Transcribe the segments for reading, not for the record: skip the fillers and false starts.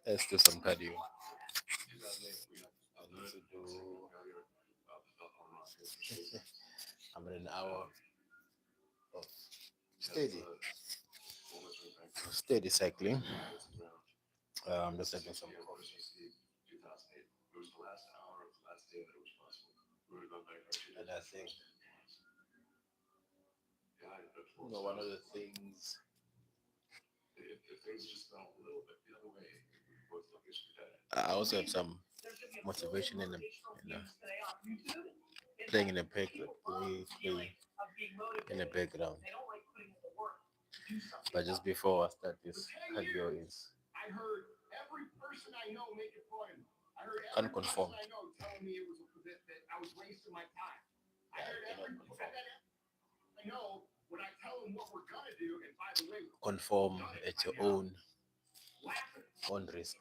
Let's do some cardio. I need to do. I'm in an hour of steady, steady cycling. I'm just having some coffee, and I think one of the things I also have some motivation in the playing in the play in the background. But just before I start this cardio is can't conform. Conform at your own risk,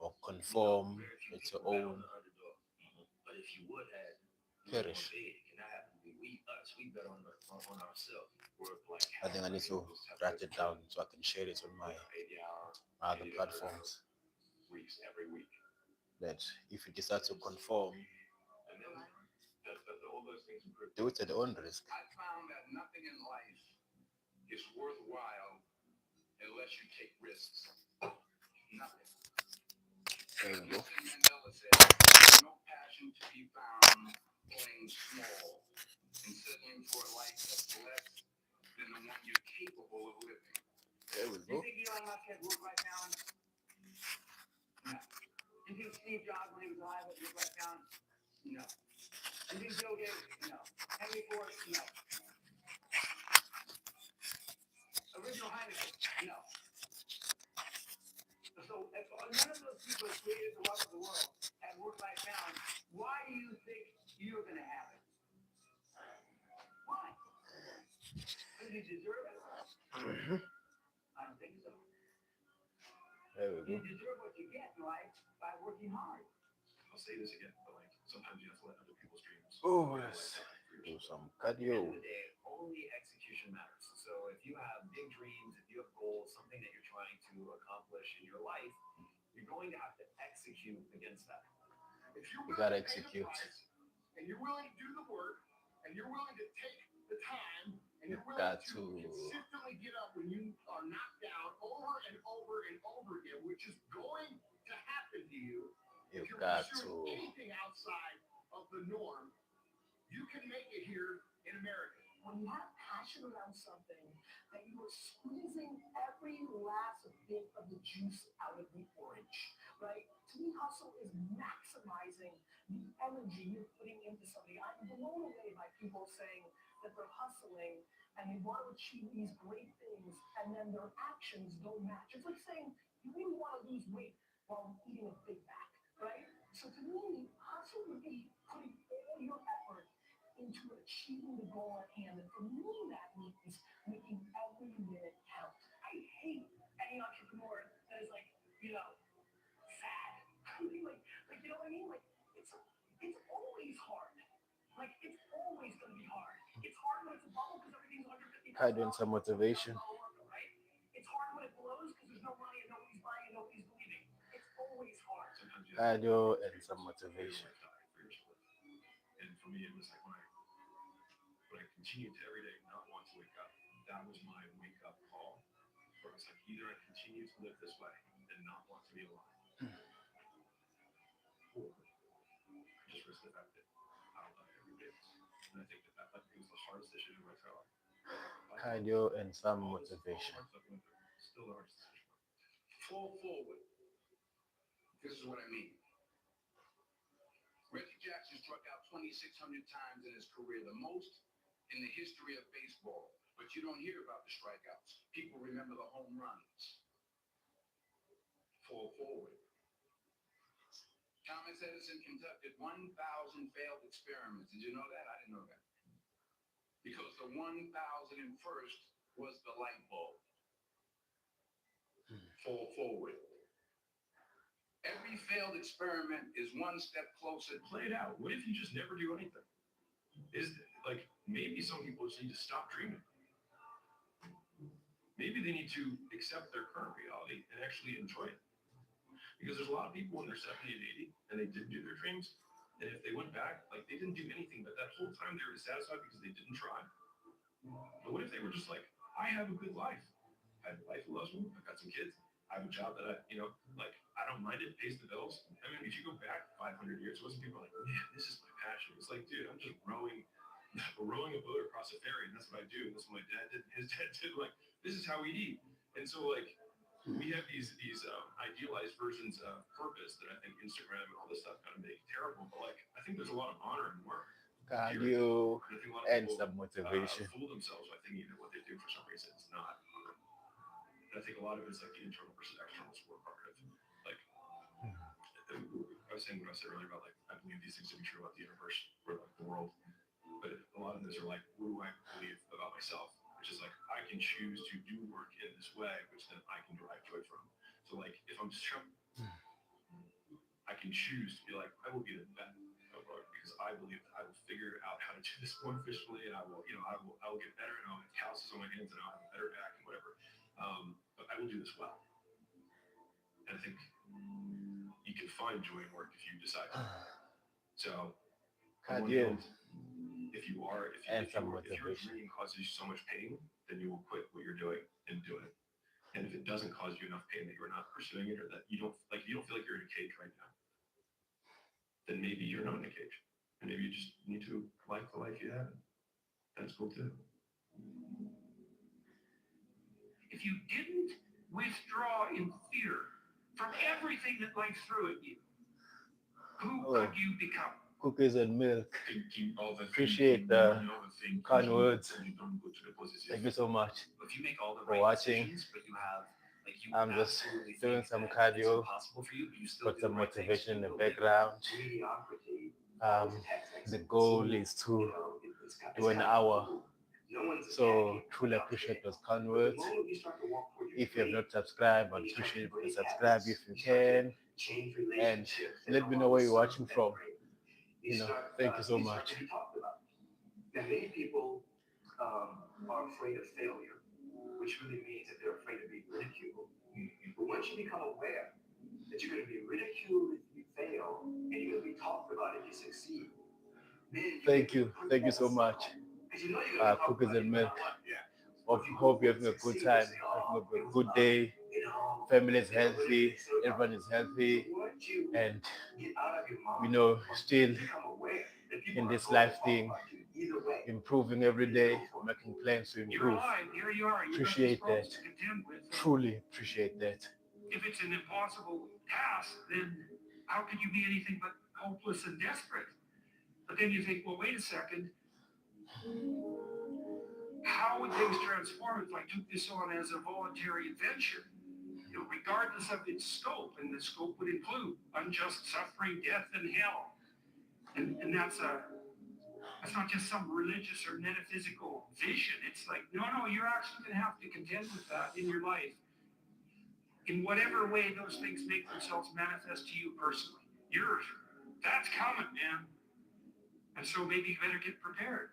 or conform at your own perish. I think I need to write it down so I can share it on my other platforms. That if you decide to conform, do it at your own risk. There we go. There we go. Mhm. There we go. Oh, yes. Do some cardio. You gotta execute. You got to. You've got to. Cardio and some motivation. Cardio and some motivation. Cardio and some motivation. maybe some people just need to stop dreaming. Maybe they need to accept their current reality and actually enjoy it. Because there's a lot of people when they're 70 and 80 and they didn't do their dreams. And if they went back, like they didn't do anything, but that whole time they were dissatisfied because they didn't try. But what if they were just like, I have a good life. I have a wife who loves me. I've got some kids. I have a job that like I don't mind it, pays the bills. I mean, if you go back 500 years, wasn't people like, man, this is my passion? It's like, dude, I'm just rowing a boat across a ferry, and that's what I do. And that's what my dad did. His dad did. Like, this is how we eat. And so, like, we have these idealized versions of purpose that I think Instagram and all this stuff kind of make terrible. But like, I think there's a lot of honor and work here in that. Cardio And I think a lot of and people some motivation. fool themselves by thinking that what they do for some reason is not honor. And I think a lot of it is like the internal versus external scorecard of like I was saying what I said earlier about like I believe these things to be true about the universe or like the world. But a lot of those are like, what do I believe about myself? Which is like I can choose to do work in this way, which then I can derive joy from. So like if I'm I can choose to be like, I will be the best because I believe that I will figure out how to do this more efficiently, and I will get better, and I'll have calluses on my hands, and I'll have a better back, and whatever. But I will do this well, and I think you can find joy in work if you decide to. So, on one Cardio hand, if you are and some if your motivation. dream causes you so much pain, then you will quit what you're doing and do it. And if it doesn't cause you enough pain that you're not pursuing it, or that you don't feel like you're in a cage right now, then maybe you're not in a cage. And maybe you just need to like the life you have. That's cool too. If you didn't withdraw in fear from everything that life threw at you, who Oh, could you become? cookies and milk. Thinking of a Appreciate thinking, the overthinking, kind words. and you don't go to the positive. Thank you so much If you make all the for right watching. decisions, but you have like you I'm just absolutely doing think some that it's cardio, impossible for you, but you still put do the some right things, motivation in you the will get background. mediocrity. Um, the goal is to do an hour. So truly appreciate those kind words. If you have not subscribed, I'd appreciate if you subscribe if you can. And let me know where you're watching from. Thank you so much. And many people are afraid of failure, which really means that they're afraid of being ridiculed. But once you become aware that you're going to be ridiculed if you fail, and you're going to be talked about if you succeed, then Thank you. Thank you so much. Cookies and milk. Hope you're having a good time, having a good day. Family is healthy, everyone is healthy, and still in this life thing, improving every day, making plans to improve. Appreciate that. Truly appreciate that. If it's an impossible task, then how could you be anything but hopeless and desperate? But then you think, well, wait a second. How would things transform if I took this on as a voluntary adventure? Regardless of its scope, and the scope would include unjust suffering, death, and hell. And that's not just some religious or metaphysical vision. It's like, no, you're actually going to have to contend with that in your life. In whatever way those things make themselves manifest to you personally. That's coming, man. And so maybe you better get prepared.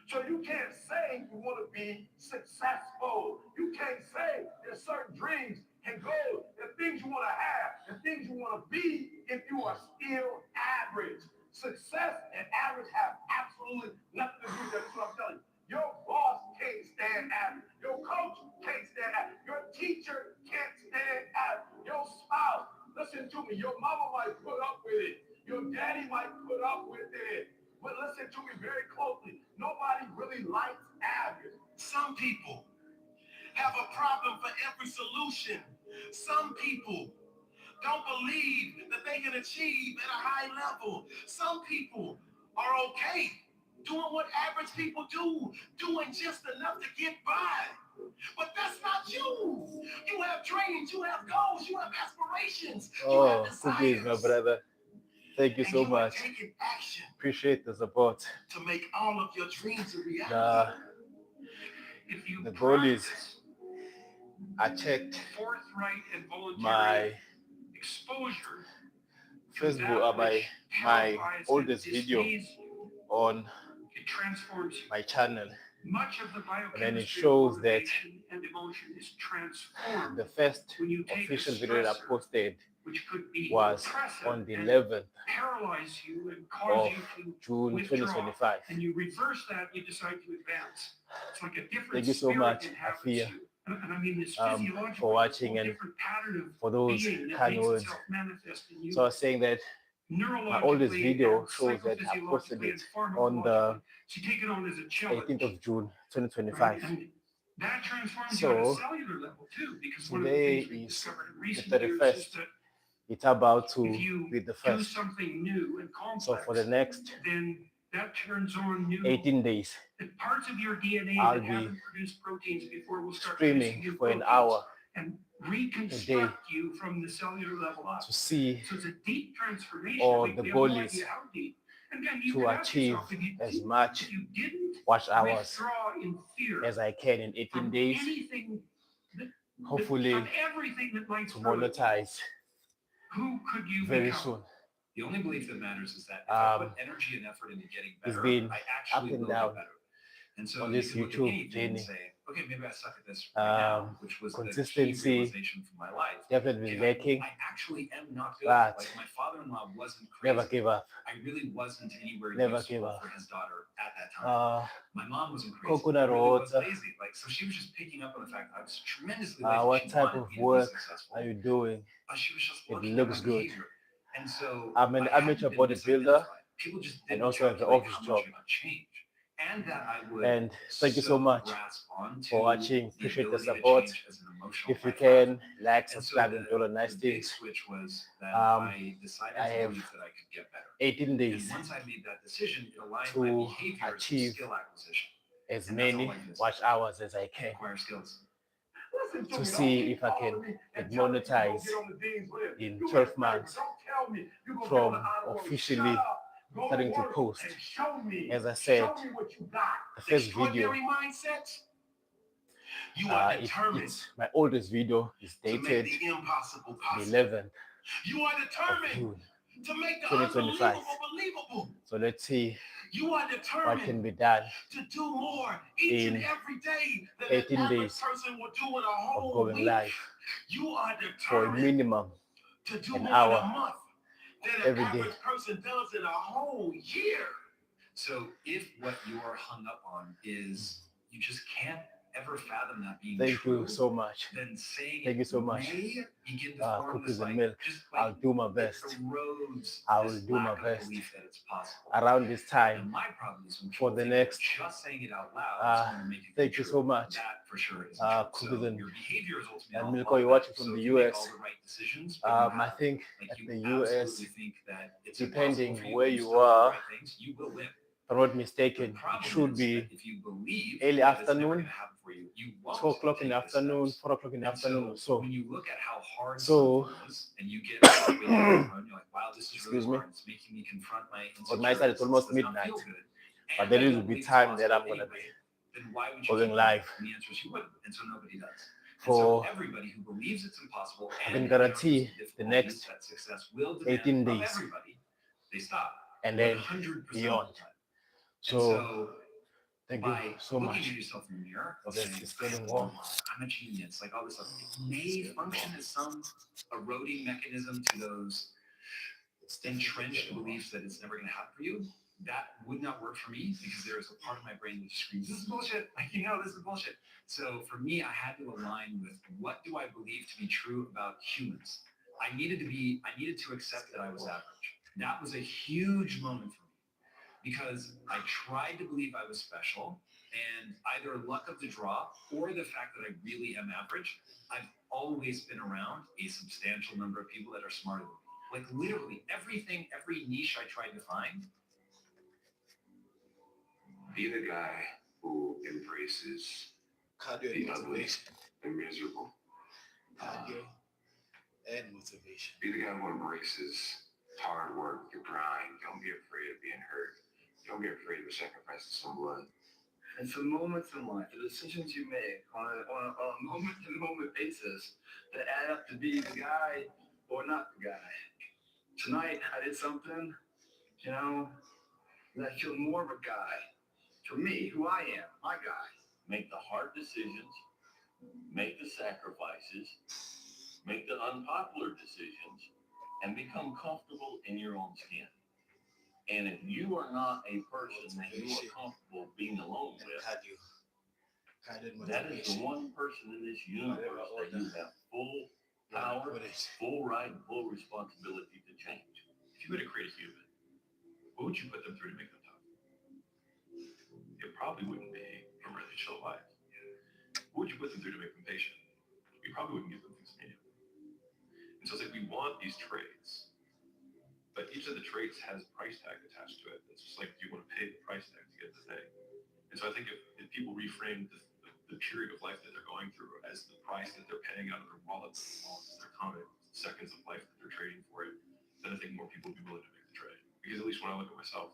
So you can't say you want to be successful. You can't say there's certain dreams and goals, the things you want to have, the things you want to be if you are still average. Success and average have absolutely nothing to do with that. That's what I'm telling you. Your boss can't stand average. Your coach can't stand average. Your teacher can't stand average. Your spouse, listen to me, your mama might put up with it. Your daddy might put up with it. But listen to me very closely. Nobody really likes average. Some people have a problem for every solution. Some people don't believe that they can achieve at a high level. Some people are okay doing what average people do, doing just enough to get by. But that's not you. You have dreams, you have goals, you have aspirations, you have Cookies, my desires. brother. Thank you so much. Appreciate the support. To make all of your dreams a reality. The goal is, I checked my Facebook, my oldest video on transforms you. my channel. Much of the And then it biochemistry of shows that motivation and emotion is transformed the first when you take official a video that I stressor, posted which could be was oppressive on the and 11th paralyze you and cause of you to June withdraw. 2025. And you reverse that, you decide to advance. It's like a different Thank you so spirit much, inhabits Afia, you. And I mean, this for physiological, watching whole and different pattern of for those being that kind makes words. itself manifest in you. So I was saying that my oldest Neurologically video and shows that I posted psychophysiologically it and on the pharmacologically. So you take it on as a challenge. 18th of June Right? 2025. And that transforms you at a So cellular level too, because one of the today things we've is discovered in the recent years is 31st. that It's about to if you be the do first. something new and So complex, for the next then that turns on new 18 days, parts of your DNA I'll that be haven't produced proteins before will start producing streaming new for an proteins hour and reconstruct you from the cellular level up. to see So it's a deep transformation. or We the have goal no is idea how deep. And then you to can ask achieve yourself, as much if you didn't watch hours withdraw in fear as I can in 18 from days, anything hopefully from everything that might to monetize who could you very become? soon. The only belief that matters is that if I put energy and effort into getting better, been I actually up and will down get better. And so on you this can look at YouTube anything journey. and say, okay, maybe I suck at this right now, which was the key Consistency realization from my life. definitely Okay, lacking, I actually am not good. but Like my father-in-law wasn't crazy. never give up. I really wasn't anywhere Never useful give up. for his daughter at that time. My mom wasn't crazy. coconut I really was water. lazy. Like, so she was just picking up on the fact that I was tremendously lazy. What She type wanted of me to be work successful, are you doing? but she was just It looking looks at my good. behavior. And so I'm an I amateur hadn't been bodybuilder misidentified. People just and didn't also have the calculate office how much job. I would change. And that I would And thank you so much grasp onto for watching. the Appreciate the ability to support. change as an emotional If you life can, like, and so subscribe, and do all the nice the big things. switch was that Um, I decided I to have believe that I could get better. 18 And days once I made that decision, it aligned to my behavior achieve to skill acquisition. as And that's all many life is. watch hours as I can Acquire skills. to see if I can get monetized in 12 months from officially starting to post. As I said, the first video, it's my oldest video is dated the 11th You are of determined June to make the 2025. unbelievable believable. So let's see You are what determined can be done to do more each in and every day than 18 an average days person will do in a of whole going week. live You are for a determined minimum to do an more hour in a month than an every day. average person does in a whole year. So if what you're hung up on is you just can't ever fathom that being Thank true, you so much. then saying Thank you so much. may begin to form Cookies this, and like, milk. just like I'll do my it best. erodes I will this do my lack of best. belief that it's possible. Around this And time, my problem is when for people the think that next, just saying it out loud is going to make it thank you true. so much. That for sure is Cookies true. So and- your behavior is ultimately and all milk, part you're of watching that. from So the if you make US. all the right decisions, but you I have, think like, at you the US, absolutely think that it's depending impossible for you, where but you still do the are, right things, you will win. if I'm not The mistaken, it problem should is be that if you believe early that it's never afternoon, gonna happen for you, you won't 2 o'clock in the take the afternoon, steps. 4 o'clock in the And afternoon or so so. when you look at how hard So- something is, and you get halfway down the road, you're like, wow, this is really Excuse me. hard. It's making me confront my On my side, it's insecurities. almost This does not midnight. feel good. But And there I will don't be believe it's time that I'm possible gonna anyway. Then why would you going keep live. going? And the answer is you wouldn't, and so nobody does. And For- so everybody who believes it's impossible I and can guarantee encounters the difficulties next that success will demand 18 of days. everybody, they stop. And then 100% beyond. of the time. So thank you by so looking much. at yourself in the mirror, and Yes, saying, it's getting warm. I'm a genius, like all this stuff, it may function as some eroding mechanism to those entrenched beliefs that it's never going to happen for you. That would not work for me because there is a part of my brain that screams, this is bullshit. Like, this is bullshit. So for me, I had to align with what do I believe to be true about humans. I needed to accept that I was average. That was a huge moment for me because I tried to believe I was special, and either luck of the draw or the fact that I really am average, I've always been around a substantial number of people that are smarter than me. Like literally everything, every niche I tried to find. Be the guy who embraces the ugly and miserable. And motivation. Be the guy who embraces hard work, the grind. Don't be afraid of being hurt. Don't be afraid of sacrificing some blood. And for moments in life, the decisions you make on a moment-to-moment basis that add up to be the guy or not the guy. Tonight, I did something, that I feel more of a guy For me, who I am, my guy. Make the hard decisions, make the sacrifices, make the unpopular decisions, and become comfortable in your own skin. And if you are not a person that you are comfortable being alone with, that is the one person in this universe that you have full power, full right, and full responsibility to change. If you were to create a human, what would you put them through to make them tough? It probably wouldn't be a really chill life. What would you put them through to make them patient? You probably wouldn't give them things immediately. And so it's like we want these traits, but each of the traits has a price tag attached to it. It's just like you want to pay the price tag to get the thing. And so I think if people reframe the period of life that they're going through as the price that they're paying out of their wallets as their common seconds of life that they're trading for it, then I think more people will be willing to make the trade. Because at least when I look at myself,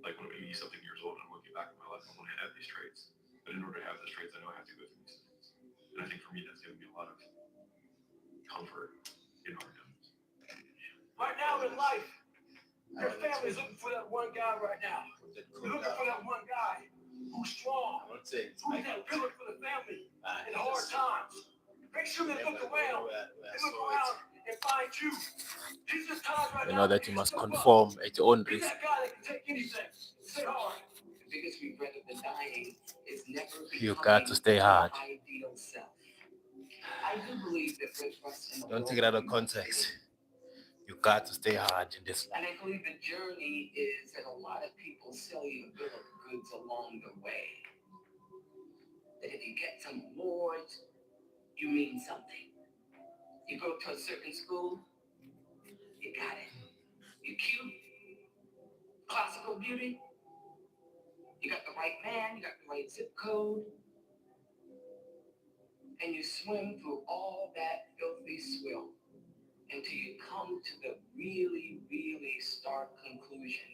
like when I'm 80 something years old and I'm looking back at my life, I want to have these traits. But in order to have those traits, I know I have to go through these things. And I think for me, that's given me a lot of comfort in hard times. Right now in life, your family's looking for that one guy right now. They're looking for that one guy who's strong, who's that pillar for the family in hard times. Make sure they look around. They look around and find you. These are times right You now know that you must conform at your own Be risk. that guy that can take anything. Stay hard. The biggest regret of the dying is never You got to stay hard. Ideal self. I do believe that we're trust in the Don't world take it out of we context. live You got to stay hard in this. in. And I believe the journey is that a lot of people sell you a bill of goods along the way. That if you get some awards, you mean something. You go to a certain school, you got it. You're cute, classical beauty. You got the right man, you got the right zip code. And you swim through all that filthy swill until you come to the really, really stark conclusion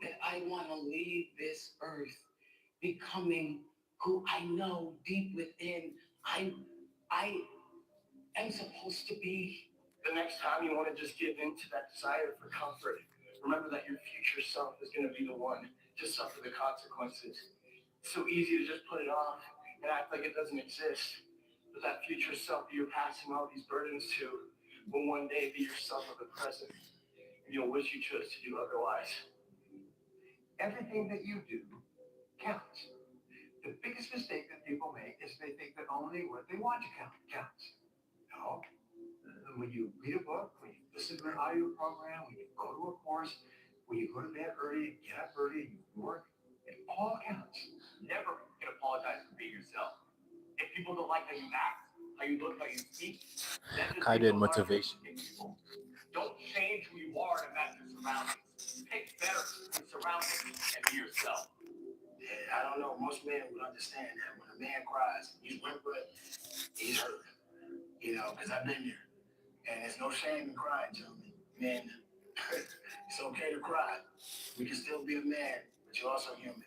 that I want to leave this earth becoming who I know deep within I am supposed to be. The next time you want to just give in to that desire for comfort, remember that your future self is going to be the one to suffer the consequences. It's so easy to just put it off and act like it doesn't exist. But that future self that you're passing all these burdens to will one day be yourself of the present. And you'll wish you chose to do otherwise. Everything that you do counts. The biggest mistake that people make is they think that only what they want to count counts. No. When you read a book, when you listen to an audio program, when you go to a course, when you go to bed early, get up early, you work, it all counts. Never can apologize for being yourself. If people don't like how you act, how you look, how you speak, that just Kind of means a lot of motivation. people. Don't change who you are to match your surroundings. Pick better than surroundings and be yourself. Yeah, I don't know. Most men would understand that when a man cries, he's whimpering, he's hurt. You know, because I've been there. And there's no shame in crying, gentlemen. Men, it's okay to cry. We can still be a man, but you're also human.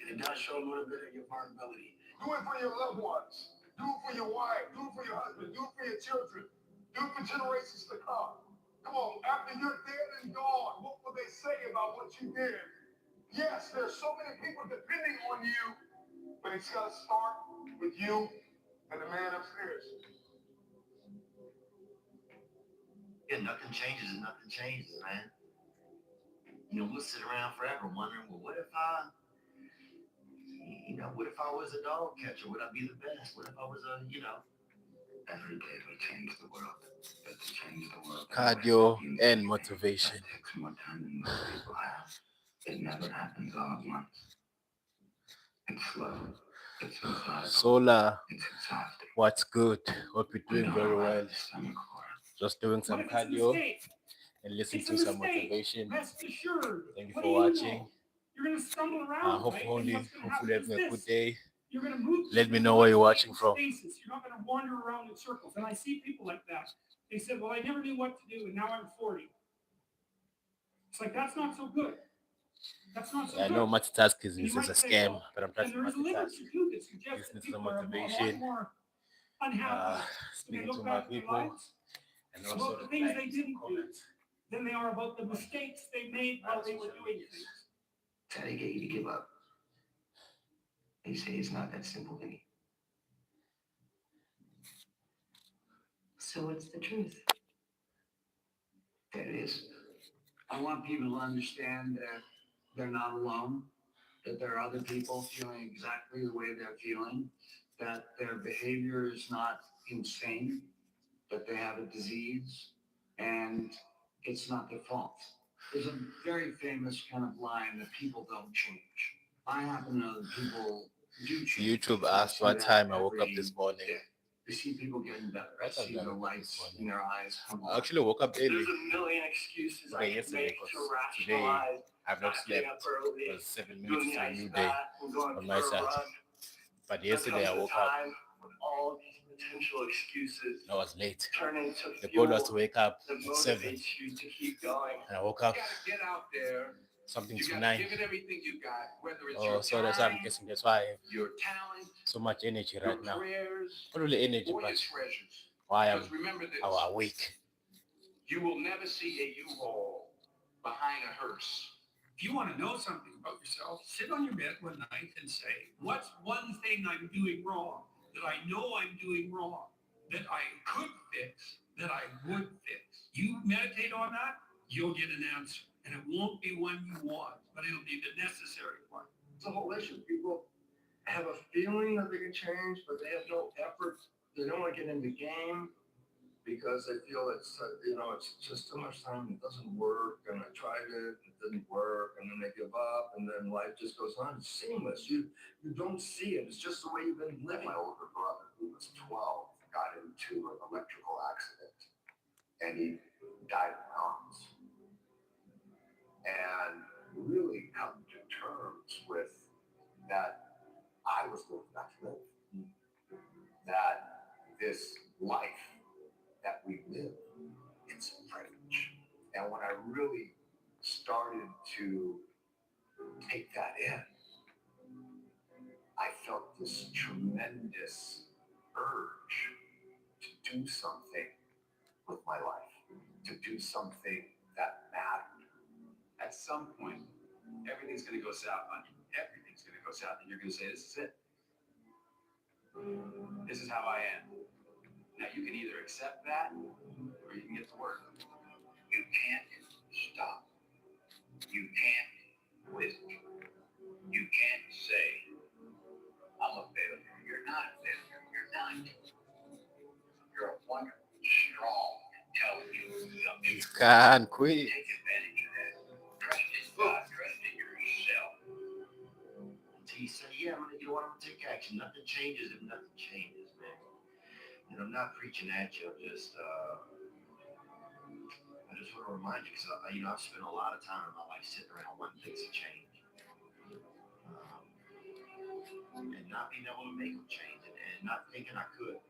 And it does show a little bit of your vulnerability. Do it for your loved ones. Do it for your wife. Do it for your husband. Do it for your children. Do it for generations to come. Come on, after you're dead and gone, what will they say about what you did? Yes, there's so many people depending on you, but it's got to start with you and the man upstairs. Yeah, nothing changes and nothing changes, man. You know, we'll sit around forever wondering, well, what if I was a dog catcher? Would I be the best? What if I was Every day will change the world. But to change the world, Cardio and motivation. that takes more time than most people have. It never happens all at once. It's slow. It's methodical. Solar, It's exhausting. what's good? Hope you're We doing don't very arrive well. at the stomach core. Just doing some What if it's a cardio mistake? and listen It's to a some mistake. motivation. Rest assured. Thank you What for do you watching. know? You're going to stumble around. Hopefully having a good day. You're going to move. Let me know where you're watching from. Spaces. You're not going to wander around in circles. And I see people like that. They said, well, I never knew what to do, and now I'm 40. It's like, that's not so good. That's not so I good. know multitasking is You a might say, scam, well, but I'm trying and to there is multitask. literature too that suggests Listening that to the people are a lot motivation, more unhappy when they speaking look to my back at their people, lives and about also the things they replying to didn't do comments. than they are about the mistakes they made while they were doing things. That's how they get you to give up. They say it's not that simple, Vinny. So what's the truth? That is. I want people to understand that they're not alone, that there are other people feeling exactly the way they're feeling, that their behavior is not insane, that they have a disease, and it's not their fault. There's a very famous kind of line that people don't change. I happen to know that people do change. YouTube I asked see what that time I woke up every this morning. day. I see people getting better. I What time see did I the wake up this lights morning? in their eyes come I on. actually woke up early There's a million excuses I today, can yesterday, make because to today rationalize I've not not getting slept. up early, It was 7 minutes doing to the a ice new day bath, and going on for my a side. run. But There yesterday I comes a woke up, time when all of these potential excuses I was late. turn into The goal fuel was to wake up that at 7, motivates you to keep going. and I woke You up gotta get out there. something You to gotta 9. give it everything you got, whether it's Oh, your so that's why I'm time, guessing that's why I have your talent, so much energy your right now. prayers, Not really energy, or your but treasures. why I'm Because remember this, awake. you will never see a U-Haul behind a hearse. If you want to know something about yourself, sit on your bed one night and say, what's one thing I'm doing wrong that I know I'm doing wrong, that I could fix, that I would fix? You meditate on that, you'll get an answer. And it won't be one you want, but it'll be the necessary one. It's a whole issue. People have a feeling that they can change, but they have no effort. They don't want to get in the game because they feel it's it's just too much time. It doesn't work, and I tried it, it didn't work, and then they give up, and then life just goes on. It's seamless. You don't see it. It's just the way you've been living. My older brother, who was 12, got into an electrical accident, and he died in my arms. And really come to terms with that I was going back to live. That this life that we live, it's a privilege. And when I really started to take that in, I felt this tremendous urge to do something with my life, to do something that mattered. At some point, everything's going to go south on you. Everything's going to go south, and you're going to say, this is it. This is how I am. Now, you can either accept that, or you can get to work. You can't stop. You can't quit. You can't say, I'm a failure. You're not a failure. You're not. You're a wonderful, strong, intelligent young You can't quit. Take advantage of that. Trust in God. Trust in yourself. Until you say, yeah, I'm going to do what I'm going to take action. Nothing changes if nothing changes, man. And I'm not preaching at you. I just want to remind you, because I've spent a lot of time in my life sitting around wanting things to change, and not being able to make them change, and not thinking I could.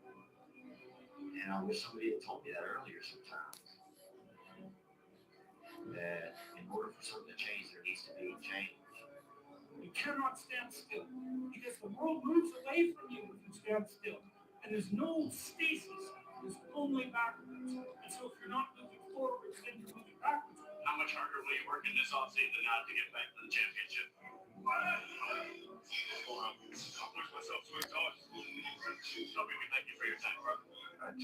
And I wish somebody had told me that earlier sometimes. That in order for something to change, there needs to be change. You cannot stand still because the world moves away from you if you stand still. And there's no stasis, there's only backwards. And so if you're not moving forwards, then you're moving backwards. How much harder will you work in this offseason now to get back to the championship? Toby, we thank you for your time, brother. I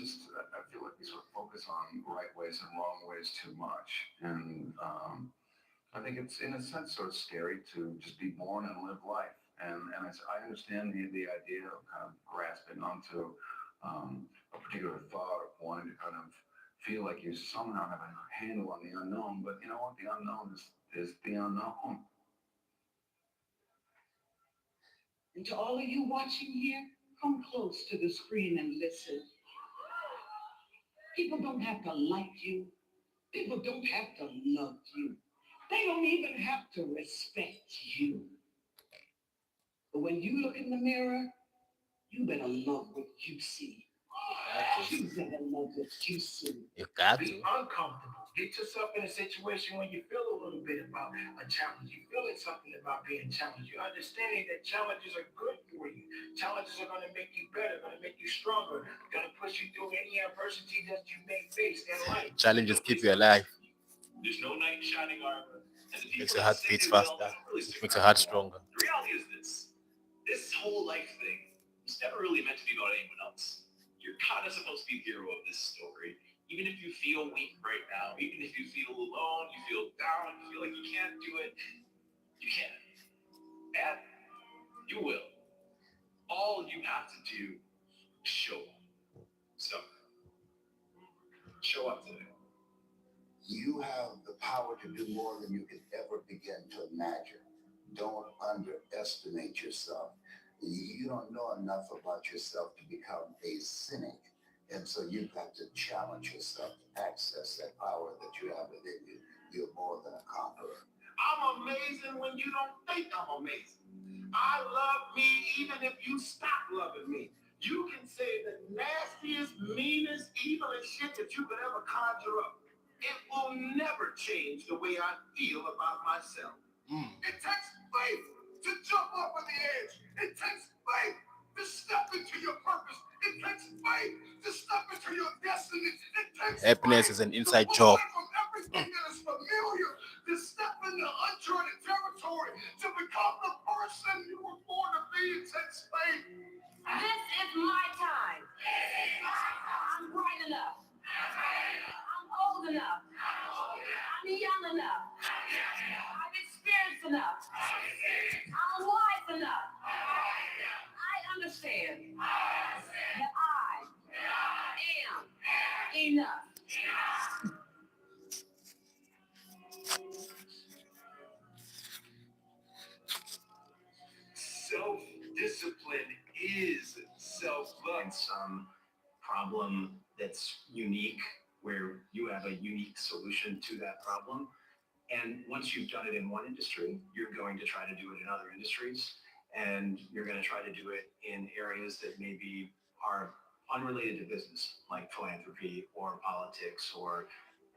feel like we sort of focus on right ways and wrong ways too much. And I think it's, in a sense, sort of scary to just be born and live life. And I understand the idea of kind of grasping onto a particular thought, of wanting to kind of feel like you somehow have a handle on the unknown. But you know what? The unknown is the unknown. And to all of you watching here, come close to the screen and listen. People don't have to like you. People don't have to love you. They don't even have to respect you. But when you look in the mirror, you better love what you see. You better love what you see. You got Be to. uncomfortable. Get yourself in a situation where you feel a little bit about a challenge. You're feeling something about being challenged. You're understanding that challenges are good for you. Challenges are going to make you better, going to make you stronger, going to push you through any adversity that you may face in life. Challenges keep you alive. There's no knight in shining armor, And the Makes people your heart that say beat they will, faster, they don't really which stick makes your around heart for long. stronger. The reality is this whole life thing was never really meant to be about anyone else. You're kind of supposed to be the hero of this story. Even if you feel weak right now, even if you feel alone, you feel down, you feel like you can't do it, you can. And you will. All you have to do is show up. So, show up today. You have the power to do more than you could ever begin to imagine. Don't underestimate yourself. You don't know enough about yourself to become a cynic. And so you've got to challenge yourself to access that power that you have within you. You're more than a conqueror. I'm amazing when you don't think I'm amazing. I love me even if you stop loving me. You can say the nastiest, meanest, evilest shit that you could ever conjure up. It will never change the way I feel about myself. It takes faith to jump off of the edge. It takes faith to step into your purpose. It takes faith to step into your destiny. It takes Happiness faith is an to inside pull job. away from everything that is familiar, to step into uncharted territory, to become the person you were born to be. It takes faith. This is my time. I'm bright enough. I'm old enough. I'm young enough. I've experienced enough. I'm wise enough. I understand that I am enough. Self-discipline is self-love. And some problem that's unique, where you have a unique solution to that problem. And once you've done it in one industry, you're going to try to do it in other industries. And you're going to try to do it in areas that maybe are unrelated to business, like philanthropy or politics or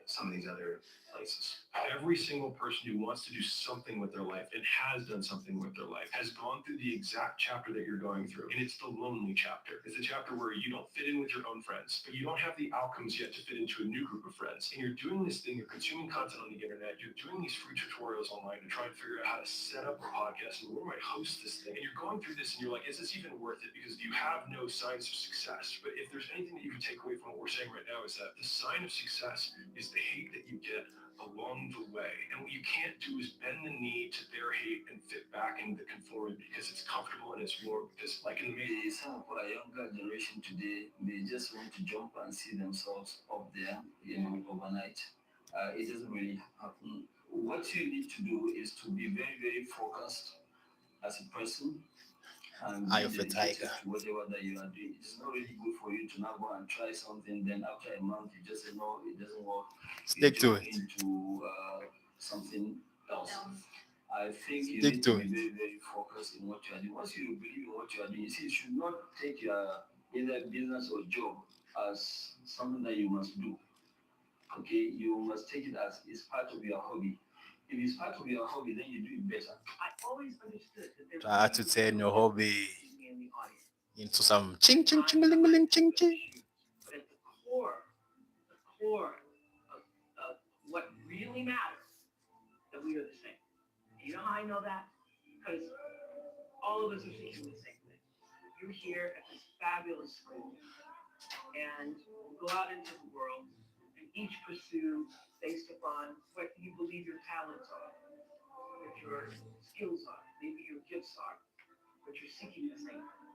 some of these other places. Every single person who wants to do something with their life and has done something with their life has gone through the exact chapter that you're going through. And it's the lonely chapter. It's a chapter where you don't fit in with your own friends, but you don't have the outcomes yet to fit into a new group of friends. And you're doing this thing, you're consuming content on the internet, you're doing these free tutorials online to try and figure out how to set up a podcast and where do I host this thing? And you're going through this and you're like, is this even worth it? Because you have no signs of success. But if there's anything that you can take away from what we're saying right now, is that the sign of success is the hate that you get along the way. And what you can't do is bend the knee to their hate and fit back into the conformity because it's comfortable and it's warm. Because like in the Some of our younger generation today, they just want to jump and see themselves up there, overnight. It doesn't really happen. What you need to do is to be very, very focused as a person and Eye be of a dedicated tiger. to whatever that you are doing. It's not really good for you to now go and try something, then after a month you just say no, it doesn't work. Stick to it. Into something else. I think you Stick need to to be very, very focused in what you are doing. Once you believe in what you are doing, you see, you should not take your either business or job as something that you must do. Okay, you must take it as it's part of your hobby. If it's part of your hobby, then you do it better. I always understood that there Try to turn your hobby me in the audience. into some ching ching ching ling ling ching ching. But at the core of what really matters, that we are the same. You know how I know that? Because all of us are seeking the same thing. You're here at this fabulous school, and you go out into the world and each pursue based upon what you believe your talents are, what your skills are, maybe your gifts are, but you're seeking the same thing.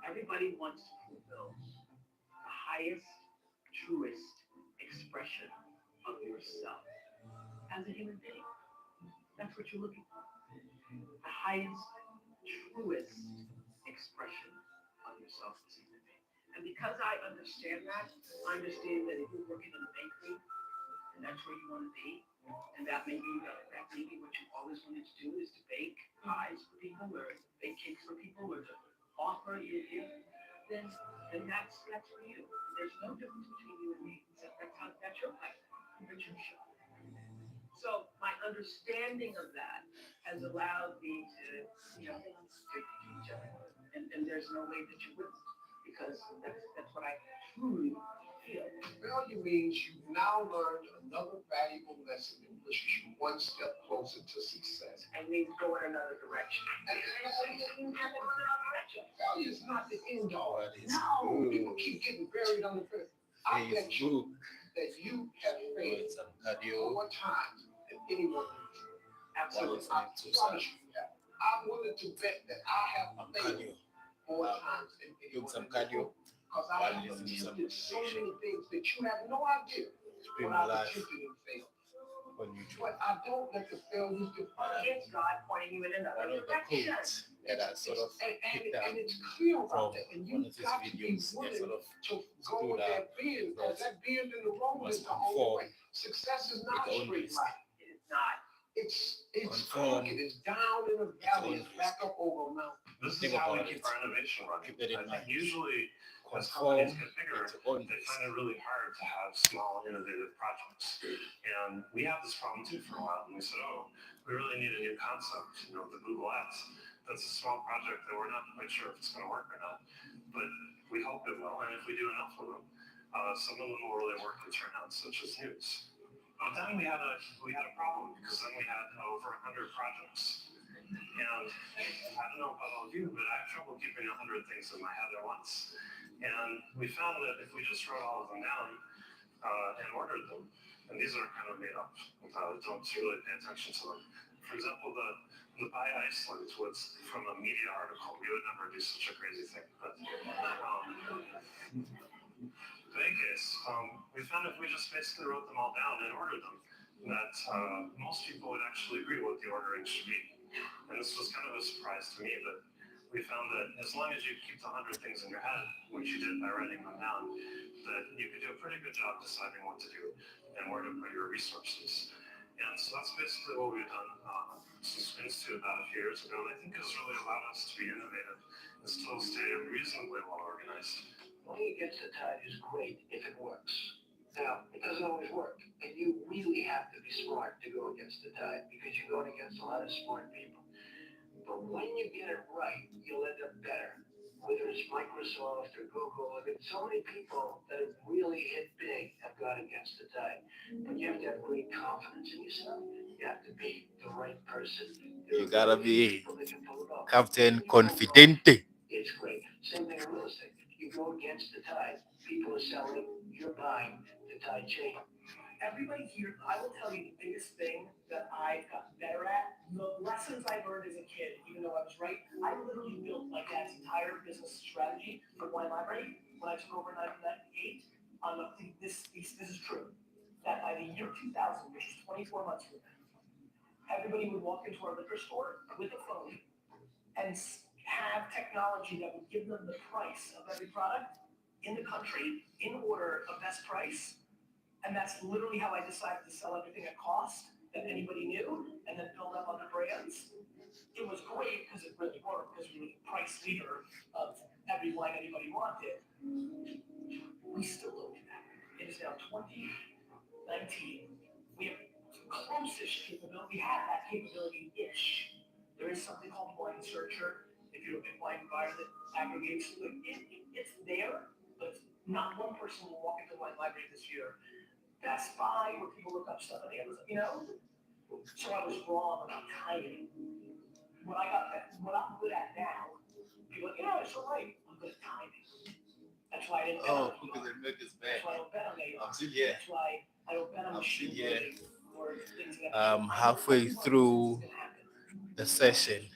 Everybody wants to fulfill the highest, truest expression of yourself as a human being. That's what you're looking for. The highest, truest expression of yourself as a human being. And because I understand that, I understand that if you're working in a bakery and that's where you want to be, and that may be what you always wanted to do is to bake pies for people or bake cakes for people or to offer your gift, then that's for you. There's no difference between you and me, except that's your life. That's your show. So my understanding of that has allowed me to, to teach everyone. And there's no way that you wouldn't, because that's what I truly feel. Failure means you've now learned another valuable lesson that pushes you one step closer to success. And we go in another direction. Failure is not the end all. What is No, people good? keep getting buried under the. I bet Facebook. you that you have failed Doing some cardio. more times than anyone else. Absolutely. I listening to promise you that. I'm willing to bet that I have failed Cardio. more times than anyone Doing some else. cardio. Because I while have listening to some attempted so meditation. many things that you have no idea Stream what I've live attempted and failed. on YouTube. But I don't let the failures define me. It's God pointing you in One another of the direction. quotes that I sort of picked up And it's clear from about that. And one you've of his got to be videos that willing sort of to go stood with out that bend, because that bend in the road was is the only conform way. Success is with not the a own straight risk. line. It is not. It's Conform crooked. It's down in a valley. It's back up over a mountain. This Think is how we about keep it. our innovation running. Keep that in I mind. think usually as Conform companies get bigger, with your own they risk. find it really hard to have small, innovative projects. And we had this problem too for a while, and we said, oh, we really need a new concept, the Google Ads. That's a small project that we're not quite sure if it's going to work or not, but we hope it will. And if we do enough of them, some of them will really work and turn out, such as news. But then we had a problem, because then we had over 100 projects. And I don't know about all of you, but I have trouble keeping 100 things in my head at once. And we found that if we just wrote all of them down and ordered them, and these are kind of made up, don't really pay attention to them. For example, the Buy Iceland was from a media article. We would never do such a crazy thing. But in any case, we found if we just basically wrote them all down and ordered them, that most people would actually agree what the ordering should be. And this was kind of a surprise to me, but we found that as long as you keep the 100 things in your head, which you did by writing them down, that you could do a pretty good job deciding what to do and where to put your resources. And so that's basically what we've done since Institute about a few years ago, and I think has really allowed us to be innovative and still stay reasonably well organized. Going against the tide is great if it works. Now, it doesn't always work, and you really have to be smart to go against the tide, because you're going against a lot of smart people. But when you get it right, you'll end up better. Whether it's Microsoft or Google, there's so many people that have really hit big have gone against the tide. But you have to have great confidence in yourself. You have to be the right person. You gotta be People that can pull it off. Captain Confidente. It's great. Same thing in real estate. You go against the tide. People are selling, you're buying, the tide change. Everybody here, I will tell you the biggest thing that I've gotten better at, the lessons I learned as a kid, even though I was right, I literally built my dad's entire business strategy for Wine Library when I took over in 1998. This is true, that by the year 2000, which is 24 months from now, everybody would walk into our liquor store with a phone and have technology that would give them the price of every product in the country in order of best price. And that's literally how I decided to sell everything at cost that anybody knew, and then build up other brands. It was great because it really worked, because we were the price leader of every wine anybody wanted. We still don't do that. It is now 2019. We have close-ish capability. We have that capability-ish. There is something called Wine Searcher. If you're a big wine buyer that aggregates, it's there, but not one person will walk into Wine Library this year. Best Buy, where people look up stuff on Amazon, So I was wrong about timing. What I'm good at now, people are like, it's all right. I'm good at timing. That's why I didn't bet on it. Cookies and milk is That's back. why I don't bet on it. I'm still here. That's why I don't bet on I'm still machine here. learning or things that Halfway through the session.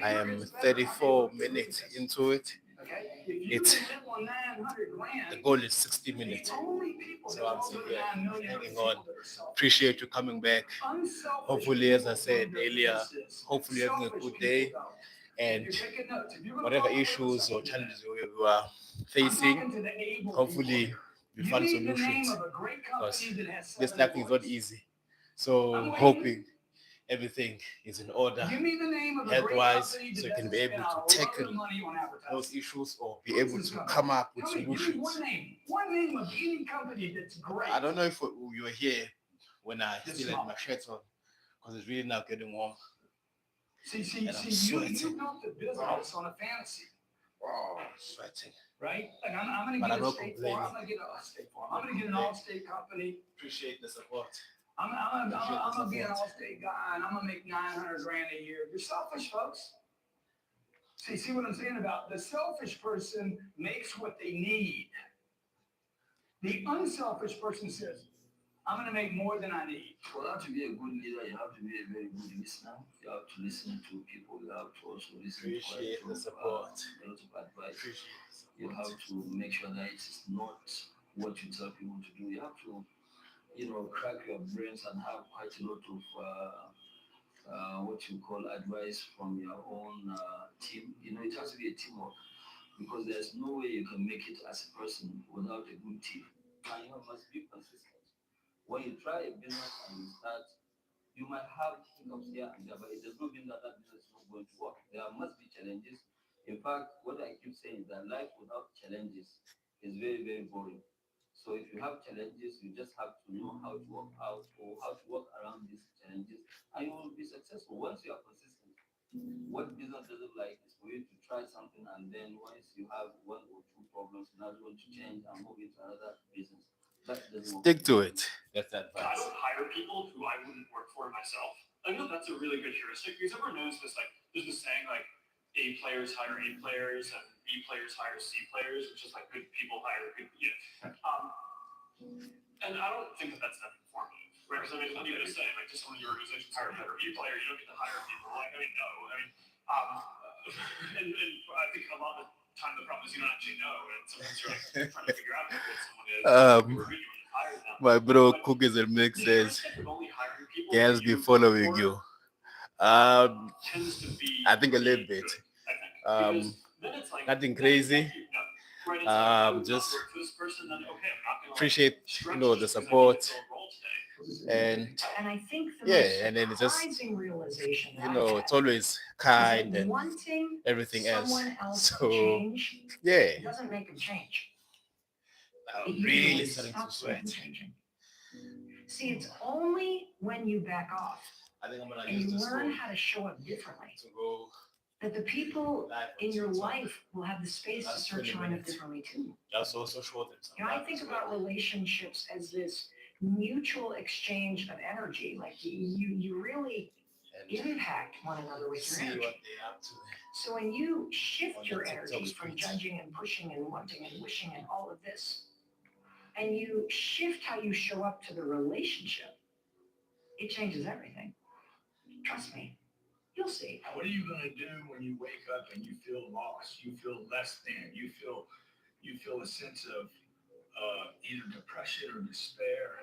I am 34 minutes into it. The goal is 60 minutes. So I'm still here hanging on. Appreciate you coming back. Hopefully, as I said earlier, hopefully having a good day. And whatever issues or challenges you are facing, hopefully we find solutions. Because this nothing is not easy. So hoping everything is in order health-wise, so you can be able to tackle those issues or be able to come up with solutions. One name of any company that's great. I don't know if you were here when I still had my shirt on, because it's really now getting warm. See, And I'm you sweating. built the business on a fantasy. Oh, Sweating. right? Like I'm gonna But get I'm a not state complaining. farm. I'm gonna get a state farm. I'm gonna get an all-state company. Appreciate the support. I'm gonna be an all-state guy, and I'm gonna make $900 grand a year. You're selfish, folks. See what I'm saying about the selfish person makes what they need. The unselfish person says, I'm gonna make more than I need. For that to be a good leader, you have to be a very good listener. You have to listen to people. You have to also listen Appreciate to the support. a lot of advice. Appreciate the support. You have to make sure that it is not what you tell people to do. You have to, crack your brains and have quite a lot of what you call advice from your own team. It has to be a teamwork because there's no way you can make it as a person without a good team. And you must be consistent. When you try a business and you start, you might have hiccups here and there, but it does not mean that business is not going to work. There must be challenges. In fact, what I keep saying is that life without challenges is very, very boring. So if you have challenges, you just have to know how to work out or how to work around these challenges, and you will be successful once you are consistent. What business doesn't like is for you to try something, and then once you have one or two problems, now you want to change and move into another business. That doesn't work. Stick to it. That's I advice. don't hire people who I wouldn't work for myself. I know that's a really good heuristic because everyone knows this. Like, there's this saying like A players hire A players and B players hire C players, which is like good people hire good. And I don't think that that's that informative, right? Because I mean, what are you gonna say? Like, just some of your organizations hire a better B player, you don't get to hire people. Like, I mean, no. I mean, and I think a lot of the time the problem is you don't actually know, and sometimes you're like trying to figure out who someone is. Or who you want to hire them. My bro Cookies and Mix says, Gans be following you. Tends to be I think a little bit. Nothing crazy. Just appreciate the support, and I think and then it's just realization it's always kind and wanting everything else. someone else to So change yeah, doesn't make them change. I'm It really usually starting to stops them from sweat. changing. See, it's only when you back off I think I'm gonna and you use this learn one how to show up differently to go that the people live in your on TikTok. life will have the space to That's start 20 showing up minutes. differently too. That's also short. I think about relationships as this mutual exchange of energy. Like you really impact one another with see your what energy. they're up to. So when you shift On your the energy TikTok from streets. judging and pushing and wanting and wishing and all of this, and you shift how you show up to the relationship, it changes everything. Trust me, you'll see. What are you gonna do when you wake up and you feel lost? You feel less than. You feel a sense of either depression or despair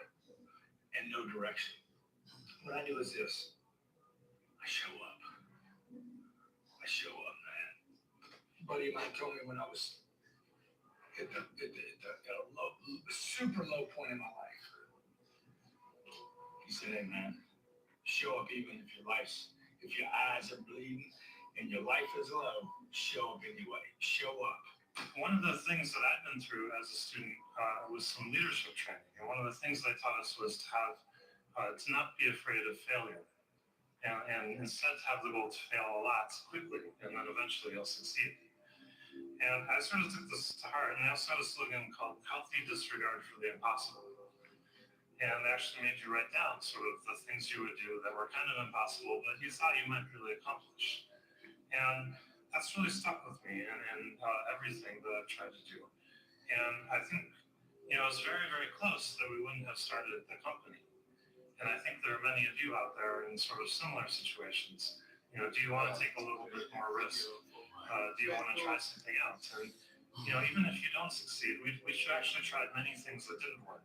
and no direction. What I do is this: I show up. I show up, man. A buddy of mine told me when I was at a super low point in my life. He said, "Hey, man, show up even if if your eyes are bleeding and your life is low. Show up anyway. Show up." One of the things that I've been through as a student was some leadership training. And one of the things they taught us was to not be afraid of failure. And instead have the goal to fail a lot quickly, and then eventually you'll succeed. And I sort of took this to heart, and they also had a slogan called Healthy Disregard for the Impossible. And they actually made you write down sort of the things you would do that were kind of impossible, but you thought you might really accomplish. And that's really stuck with me and everything that I've tried to do. And I think, it's very, very close that we wouldn't have started the company. And I think there are many of you out there in sort of similar situations. Do you want to take a little bit more risk? Do you want to try something else? And, even if you don't succeed, we should actually try many things that didn't work.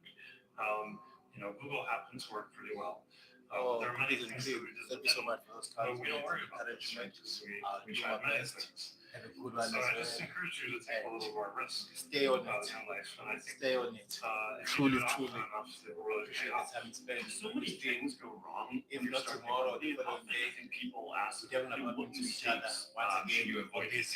Google happened to work pretty well. There are many things that we did that didn't work, but we don't worry about those changes. We tried many things. Have a good So one I as just well. encourage you to take a little more risk Stay on about it. your life. And I think Stay on it. if Truly, you do it truly. often enough, it will really pay Appreciate off. the time spent. So many things go wrong If when you're not starting tomorrow, a company. the following Often I day, think people ask, we haven't what happened to each other mistakes once should again you on avoid? this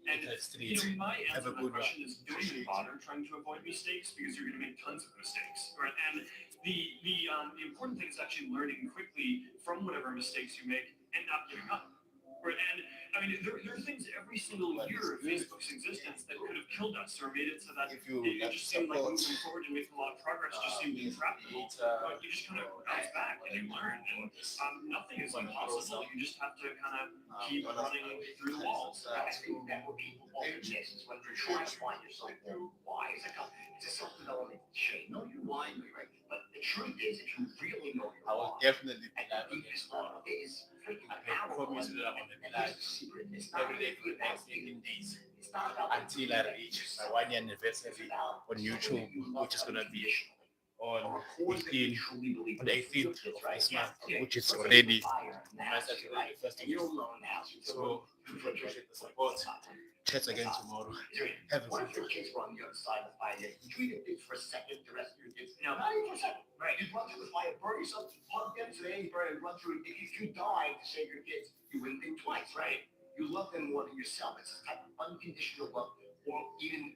And street. my Have answer a to good that one. question is don't even bother trying to avoid mistakes because you're going to make tons of mistakes, right? And the important thing is actually learning quickly from whatever mistakes you make and not giving up, right? And I I mean, there are things every single year of Facebook's existence that could have killed us or made it so that If you it like just seemed like support, moving forward and making a lot of progress just seemed intractable. But you just kind of bounce back and you learn, and nothing is impossible. You just have to kind of keep running through the walls. I think that what people often miss is when you're trying to find yourself, why is it come? It's a self-development chain. Know your why, right? But the truth is, if you really know your I will why, definitely be and live the on deepest this one. level is freaking I powerful. promise you that I'm gonna be And here's live the secret. It's not every day for the next about 18 days It's not about until I reach my 1 year anniversary on YouTube, which is gonna be on 18, on the 18th of this month, which is already my Saturday, the first of the month. So appreciate the support. Chat again tomorrow. Have a What good if your kids were on the other side of the fire? Would you even think for a second the rest of your kids? No, not even for a second. Right. You'd run through the fire, burn yourself, plug them today, you burn, run through it. If you died to save your kids, you wouldn't think twice, right? You love them more than yourself. It's a type of unconditional love, or even,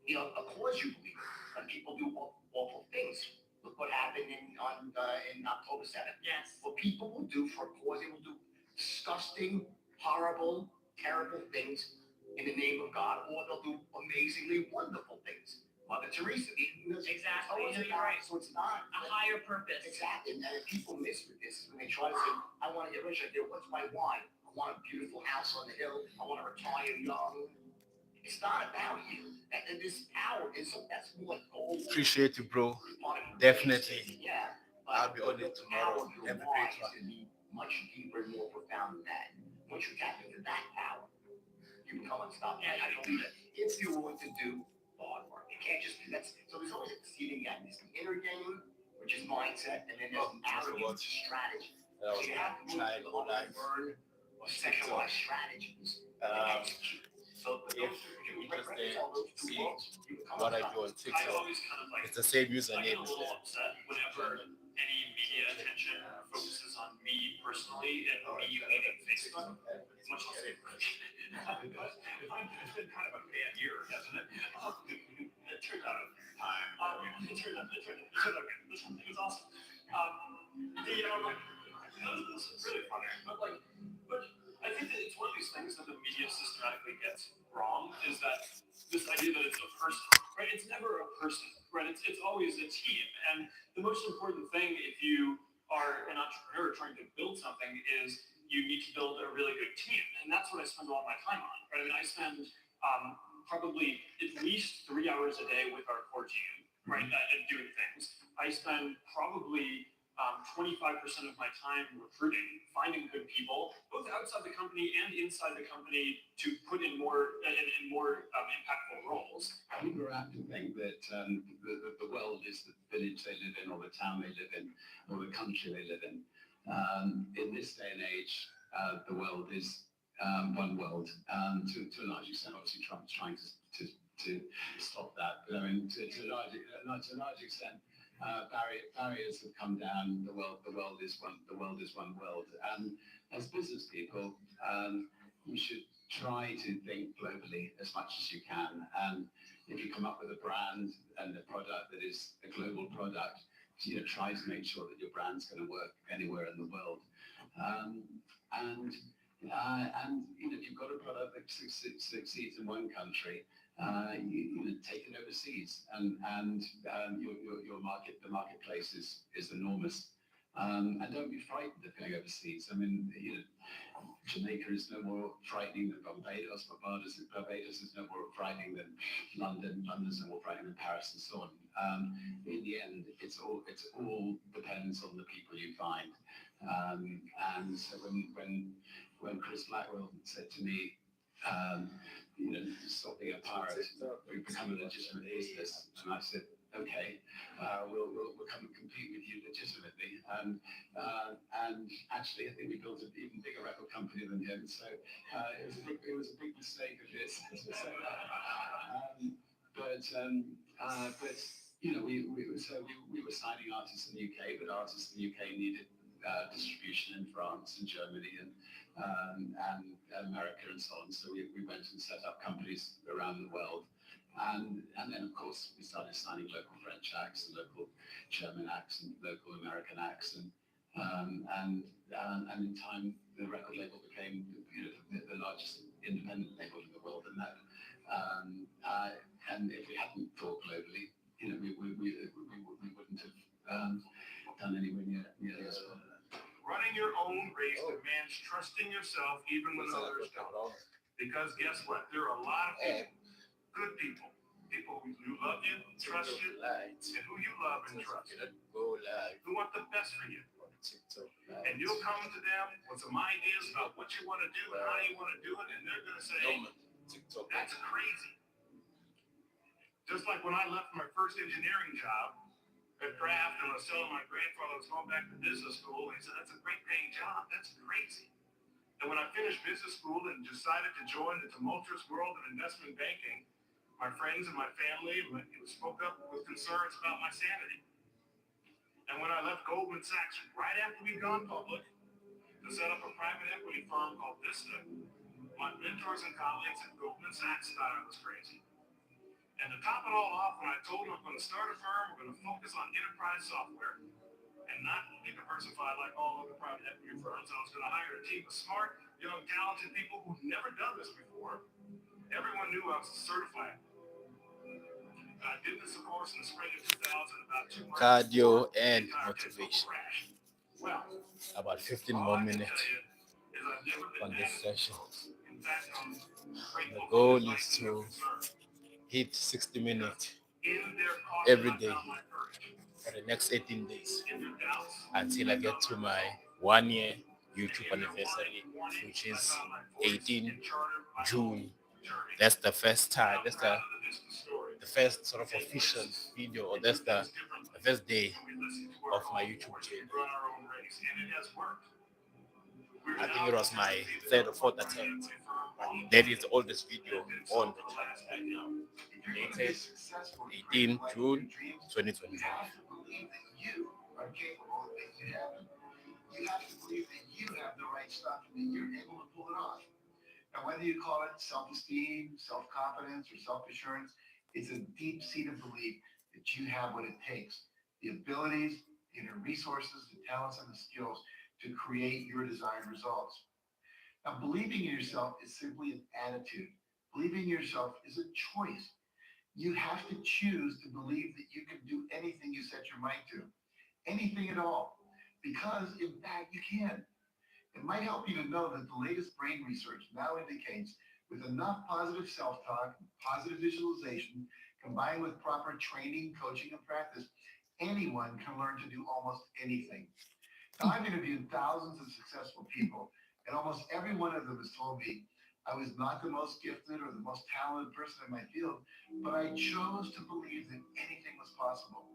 a cause you believe in. When people do awful things. Look what happened in October 7th. Yes. What people will do for a cause, they will do disgusting, horrible, terrible things in the name of God, or they'll do amazingly wonderful things. Mother Teresa, Exactly. No, you're right. So it's not A higher purpose. exactly. And if people miss with this when they try to say, I want to get rich. I do. What's my why? I want a beautiful house on the hill. I want to retire young. It's not about you. And this power is that's more like gold. Appreciate you, bro. Part of your Definitely. Yeah. I'll be on it tomorrow. Have Have a great one. to be much deeper and more profound than that. Once you tap into that power, you become unstoppable. I believe that if you're willing to do hard work, it can't just be that's so there's always a seeding game. There's the inner game, which is mindset, and then there's an outer game, which is strategy. That So was you have to move try to the go live. learn or sexualized strategies and execute. So if those you're two interested those to two see worlds, you become what I do on I TikTok, always kind of like, it's the same I get username a as little that. upset whenever any media attention focuses on me personally and me leaving Facebook, much less it's been kind of a bad year, hasn't it? It turned out fine. It turned out good. This whole thing is awesome. This is really funny. But I think that it's one of these things that the media systematically gets wrong, is that this idea that it's a person, right? It's never a person, right? It's always a team. And the most important thing if you are an entrepreneur trying to build something is you need to build a really good team. And that's what I spend a lot of my time on, right? I mean, I spend probably at least 3 hours a day with our core team, right? And doing things. I spend probably 25% of my time recruiting, finding good people, both outside the company and inside the company, to put in more impactful roles. We were apt to think that the world is the village they live in, or the town they live in, or the country they live in. In this day and age, the world is one world. To a large extent, obviously, Trump's trying to stop that. But I mean, to a large extent, barriers have come down. The world is one world. And as business people, you should try to think globally as much as you can. And if you come up with a brand and a product that is a global product, try to make sure that your brand's going to work anywhere in the world. And if you've got a product that succeeds in one country, you take it overseas, and your market, the marketplace is enormous. And don't be frightened of going overseas. I mean, Jamaica is no more frightening than Barbados. Barbados is no more frightening than London. London's no more frightening than Paris, and so on. In the end, it's all depends on the people you find. And so when Chris Blackwell said to me, stop being a pirate, we become a legitimate business, and I said, okay, we'll come and compete with you legitimately. And actually, I think we built an even bigger record company than him. So it was a big mistake of his to say that. But we were signing artists in the UK, but artists in the UK needed distribution in France and Germany and America and so on. So we went and set up companies around the world. And then, of course, we started signing local French acts and local German acts and local American acts. And in time, the record label became the largest independent label in the world, and that and if we hadn't thought globally, we wouldn't have done anywhere near as well. Running your own race demands trusting yourself even when others don't. Because guess what? There are a lot of people, good people who love you, trust you, and who you love and trust, who want the best for you. And you'll come to them with some ideas about what you want to do and how you want to do it, and they're going to say, that's crazy. Just like when I left my first engineering job at Kraft and I was telling my grandfather I was going back to business school, and he said, that's a great paying job. That's crazy. And when I finished business school and decided to join the tumultuous world of investment banking, my friends and my family spoke up with concerns about my sanity. And when I left Goldman Sachs right after we'd gone public to set up a private equity firm called Vista, my mentors and colleagues at Goldman Sachs thought I was crazy. And to top it all off, when I told them I'm going to start a firm, we're going to focus on enterprise software and not be diversified like all other private equity firms, I was going to hire a team of smart, young, talented people who've never done this before. Everyone knew I was certified. I did this, of course, in the spring of 2000, about 2 months. Cardio and motivation. Well, About 15 more minutes on this session. The goal is to hit 60 minutes every day for the next 18 days until I get to my 1 year YouTube anniversary, which is 18 June. That's the first time, that's the first sort of official video, or that's the first day of my YouTube channel. I think it was my third or fourth attempt. That is the oldest video on the channel right now. Dated 18 June 2020. You have to believe that you are capable of making it happen. You have to believe that you have the right stuff and that you're able to pull it off. Now, whether you call it self-esteem, self-confidence, or self-assurance, it's a deep-seated belief that you have what it takes, the abilities, the inner resources, the talents, and the skills to create your desired results. Now, believing in yourself is simply an attitude. Believing in yourself is a choice. You have to choose to believe that you can do anything you set your mind to, anything at all, because in fact you can. It might help you to know that the latest brain research now indicates with enough positive self-talk, positive visualization, combined with proper training, coaching, and practice, anyone can learn to do almost anything. Now, I've interviewed thousands of successful people, and almost every one of them has told me I was not the most gifted or the most talented person in my field, but I chose to believe that anything was possible.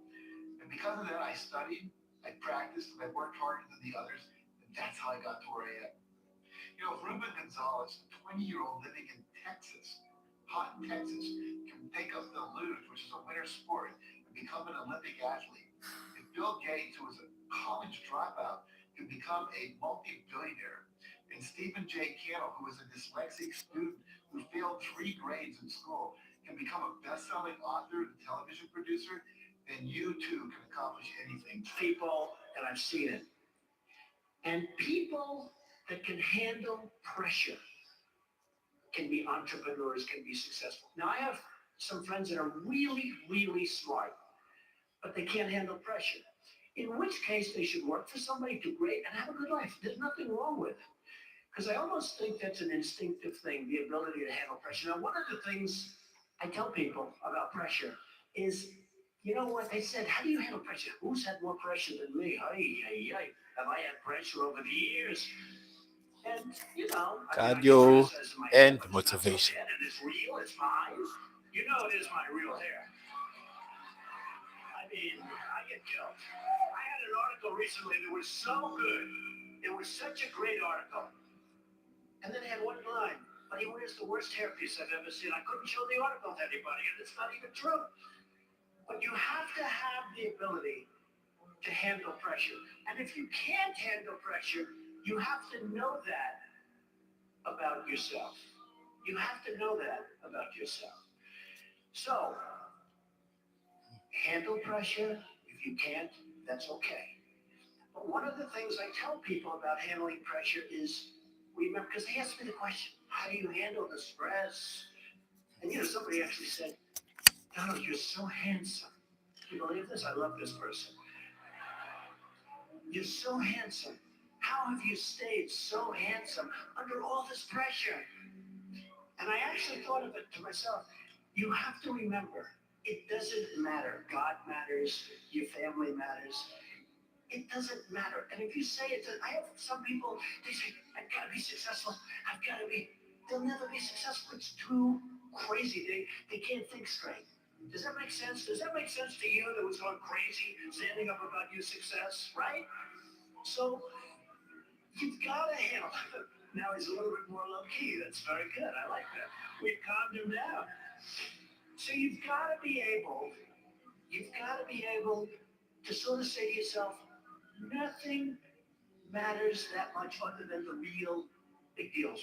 And because of that, I studied, I practiced, and I worked harder than the others. That's how I got to where I am. You know, if Ruben Gonzalez, a 20-year-old living in Texas, hot Texas, can take up the luge, which is a winter sport, and become an Olympic athlete, if Bill Gates, who was a college dropout, can become a multi-billionaire, and Stephen J. Cannell, who was a dyslexic student who failed 3 grades in school, can become a best-selling author and television producer, then you too can accomplish anything. People, and I've seen it. And people that can handle pressure can be entrepreneurs, can be successful. Now, I have some friends that are really, really smart, but they can't handle pressure. In which case, they should work for somebody, do great, and have a good life. There's nothing wrong with it. Because I almost think that's an instinctive thing, the ability to handle pressure. Now, one of the things I tell people about pressure is, you know what they said, how do you handle pressure? Who's had more pressure than me? Have I had pressure over the years? And, you know, Cardio and motivation. And it's real, it's mine. You know it is my real hair. I mean, I get killed. I had an article recently that was so good. It was such a great article. And then it had one line, but he wears the worst hairpiece I've ever seen. I couldn't show the article to anybody, and it's not even true. But you have to have the ability to handle pressure. And if you can't handle pressure, you have to know that about yourself. You have to know that about yourself. So, handle pressure. If you can't, that's okay. But one of the things I tell people about handling pressure is remember, because they asked me the question, how do you handle the stress? And somebody actually said, Donald, you're so handsome. You believe this? I love this person. You're so handsome. How have you stayed so handsome under all this pressure? And I actually thought of it to myself. You have to remember, it doesn't matter. God matters. Your family matters. It doesn't matter. And if you say it, I have some people, they say, I've got to be successful. I've got to be. They'll never be successful. It's too crazy. They can't think straight. Does that make sense? Does that make sense to you that was going crazy, standing up about your success, right? So you've got to handle it. Now he's a little bit more low-key. That's very good. I like that. We've calmed him down. So you've got to be able to sort of say to yourself, nothing matters that much other than the real big deals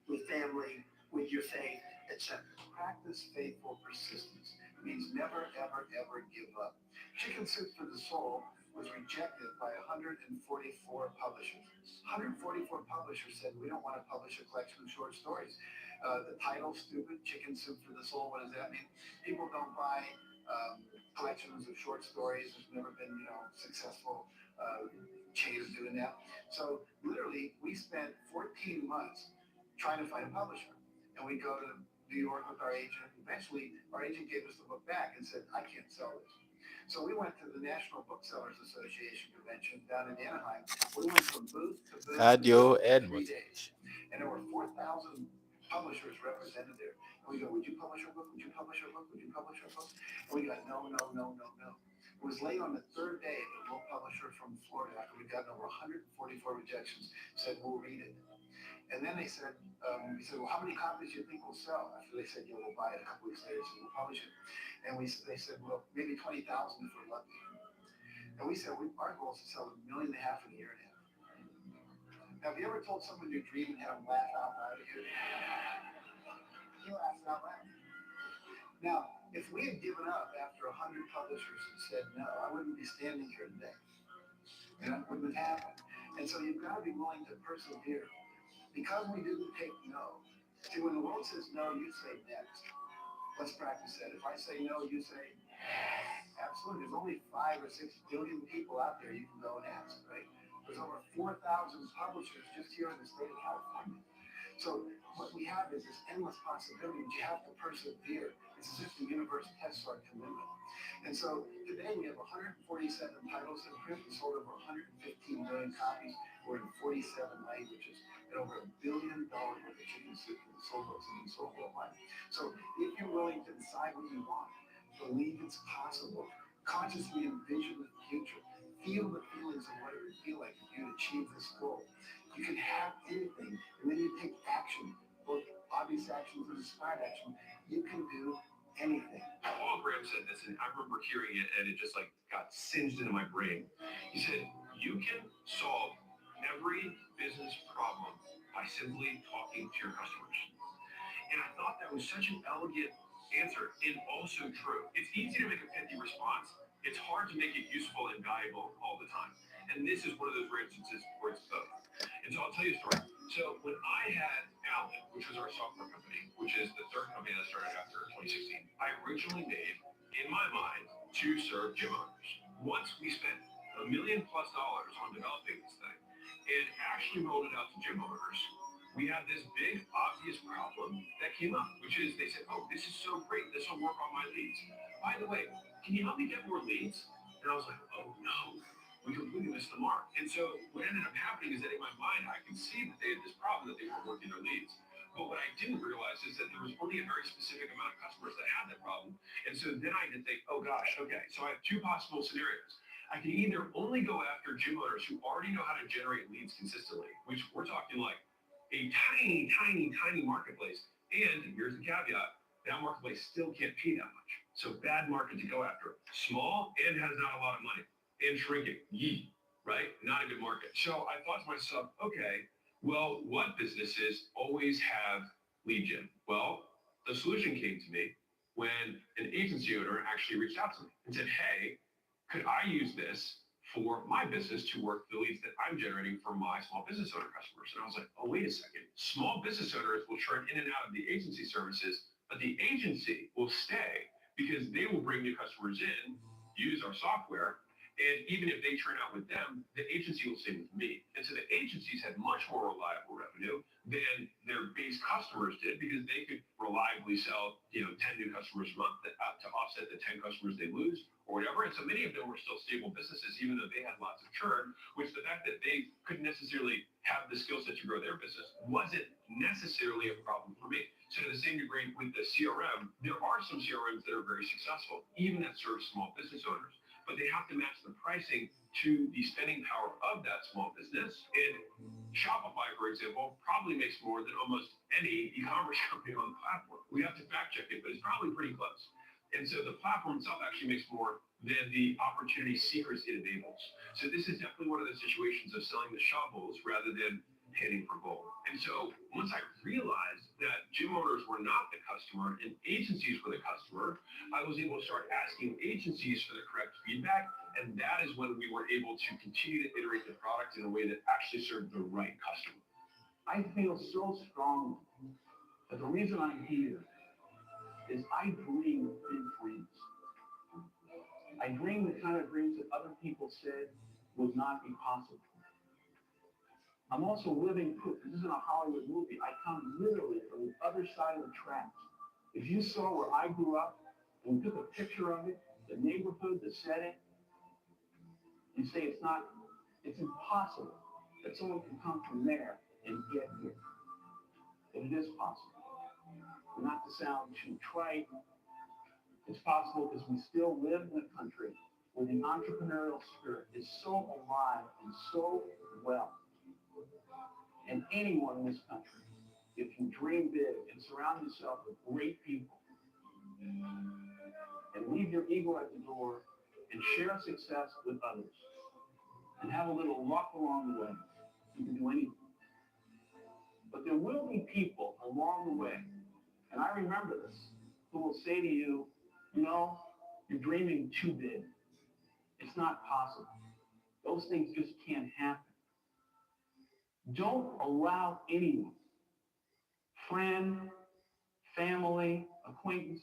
with family, with your faith, etc. Practice faithful persistence. It means never, ever, ever give up. Chicken Soup for the Soul was rejected by 144 publishers. 144 publishers said, we don't want to publish a collection of short stories. The title, stupid, Chicken Soup for the Soul, what does that mean? People don't buy collections of short stories. There's never been, successful chain of doing that. So literally, we spent 14 months trying to find a publisher. And we go to New York with our agent. Eventually, our agent gave us the book back and said, I can't sell this. So we went to the National Booksellers Association convention down in Anaheim. We went from booth to booth Cardio for and 3 days. And there were 4,000 publishers represented there. And we go, would you publish our book? Would you publish our book? Would you publish our book? And we got no, no, no, no, no. It was late on the third day that a book publisher from Florida, after we'd gotten over 144 rejections, said, we'll read it. And then they said, we said, well, how many copies do you think will sell? After they said, we'll buy it a couple weeks later, so we'll publish it. And they said, well, maybe 20,000 if we're lucky. And we said, our goal is to sell 1.5 million in a year and a half. Now, have you ever told someone your dream and had them laugh out loud at you? You laughed out loud. Now, if we had given up after 100 publishers and said no, I wouldn't be standing here today. And that wouldn't have happened. And so you've got to be willing to persevere. Because we didn't take no. See, when the world says no, you say next. Let's practice that. If I say no, you say absolutely. There's only 5 or 6 billion people out there you can go and ask, right? There's over 4,000 publishers just here in the state of California. So what we have is this endless possibility, but you have to persevere. It's as if the universe tests our commitment. And so today we have 147 titles in print. We sold over 115 million copies. We're in 47 languages. And over $1 billion worth of Chicken Soup for the Soul books have been sold worldwide. So if you're willing to decide what you want, believe it's possible, consciously envision the future, feel the feelings of what it would feel like if you achieve this goal, you can have anything, and then you take action, both obvious actions and inspired action. You can do anything. Paul Graham said this, and I remember hearing it, and it just got singed into my brain. He said, you can solve every business problem by simply talking to your customers. And I thought that was such an elegant answer and also true. It's easy to make a pithy response. It's hard to make it useful and valuable all the time. And this is one of those rare instances where it's both. And so I'll tell you a story. So when I had Allen, which was our software company, which is the third company that started after 2016, I originally made, in my mind, to serve gym owners. Once we spent $1 million+ on developing this thing and actually rolled it out to gym owners, we had this big, obvious problem that came up, which is they said, oh, this is so great. This will work on my leads. By the way, can you help me get more leads? And I was like, oh, no. We completely missed the mark. And so what ended up happening is that in my mind, I could see that they had this problem that they weren't working their leads. But what I didn't realize is that there was only a very specific amount of customers that had that problem. And so then I had to think, oh gosh, okay, so I have 2 possible scenarios. I can either only go after gym owners who already know how to generate leads consistently, which we're talking like a tiny, tiny, tiny marketplace. And here's the caveat, that marketplace still can't pay that much. So bad market to go after. Small and has not a lot of money. And shrinking, right? Not a good market. So I thought to myself, okay, well, what businesses always have lead gen? Well, the solution came to me when an agency owner actually reached out to me and said, hey, could I use this for my business to work the leads that I'm generating for my small business owner customers. And I was like, oh, wait a second. Small business owners will churn in and out of the agency services, but the agency will stay because they will bring new customers in, use our software, and even if they turn out with them, the agency will stay with me. And so the agencies had much more reliable revenue than their base customers did because they could reliably sell, 10 new customers a month to offset the 10 customers they lose or whatever. And so many of them were still stable businesses, even though they had lots of churn, which the fact that they couldn't necessarily have the skill set to grow their business wasn't necessarily a problem for me. So to the same degree with the CRM, there are some CRMs that are very successful, even that serve small business owners, but they have to match the pricing to the spending power of that small business. And Shopify, for example, probably makes more than almost any e-commerce company on the platform. We have to fact check it, but it's probably pretty close. And so the platform itself actually makes more than the opportunity seekers it enables. So this is definitely one of the situations of selling the shovels rather than hitting for gold. And so once I realized that gym owners were not the customer and agencies were the customer, I was able to start asking agencies for the correct feedback. And that is when we were able to continue to iterate the product in a way that actually served the right customer. I feel so strongly that the reason I'm here is I dream big dreams. I dream the kind of dreams that other people said would not be possible. I'm also living proof. This isn't a Hollywood movie. I come literally from the other side of the tracks. If you saw where I grew up and took a picture of it, the neighborhood, the setting, you say it's impossible that someone can come from there and get here. But it is possible. And not to sound too trite, it's possible because we still live in a country where the entrepreneurial spirit is so alive and so well. And anyone in this country, if you dream big and surround yourself with great people and leave your ego at the door and share success with others and have a little luck along the way, you can do anything. But there will be people along the way, and I remember this, who will say to you, you're dreaming too big. It's not possible. Those things just can't happen. Don't allow anyone, friend, family, acquaintance,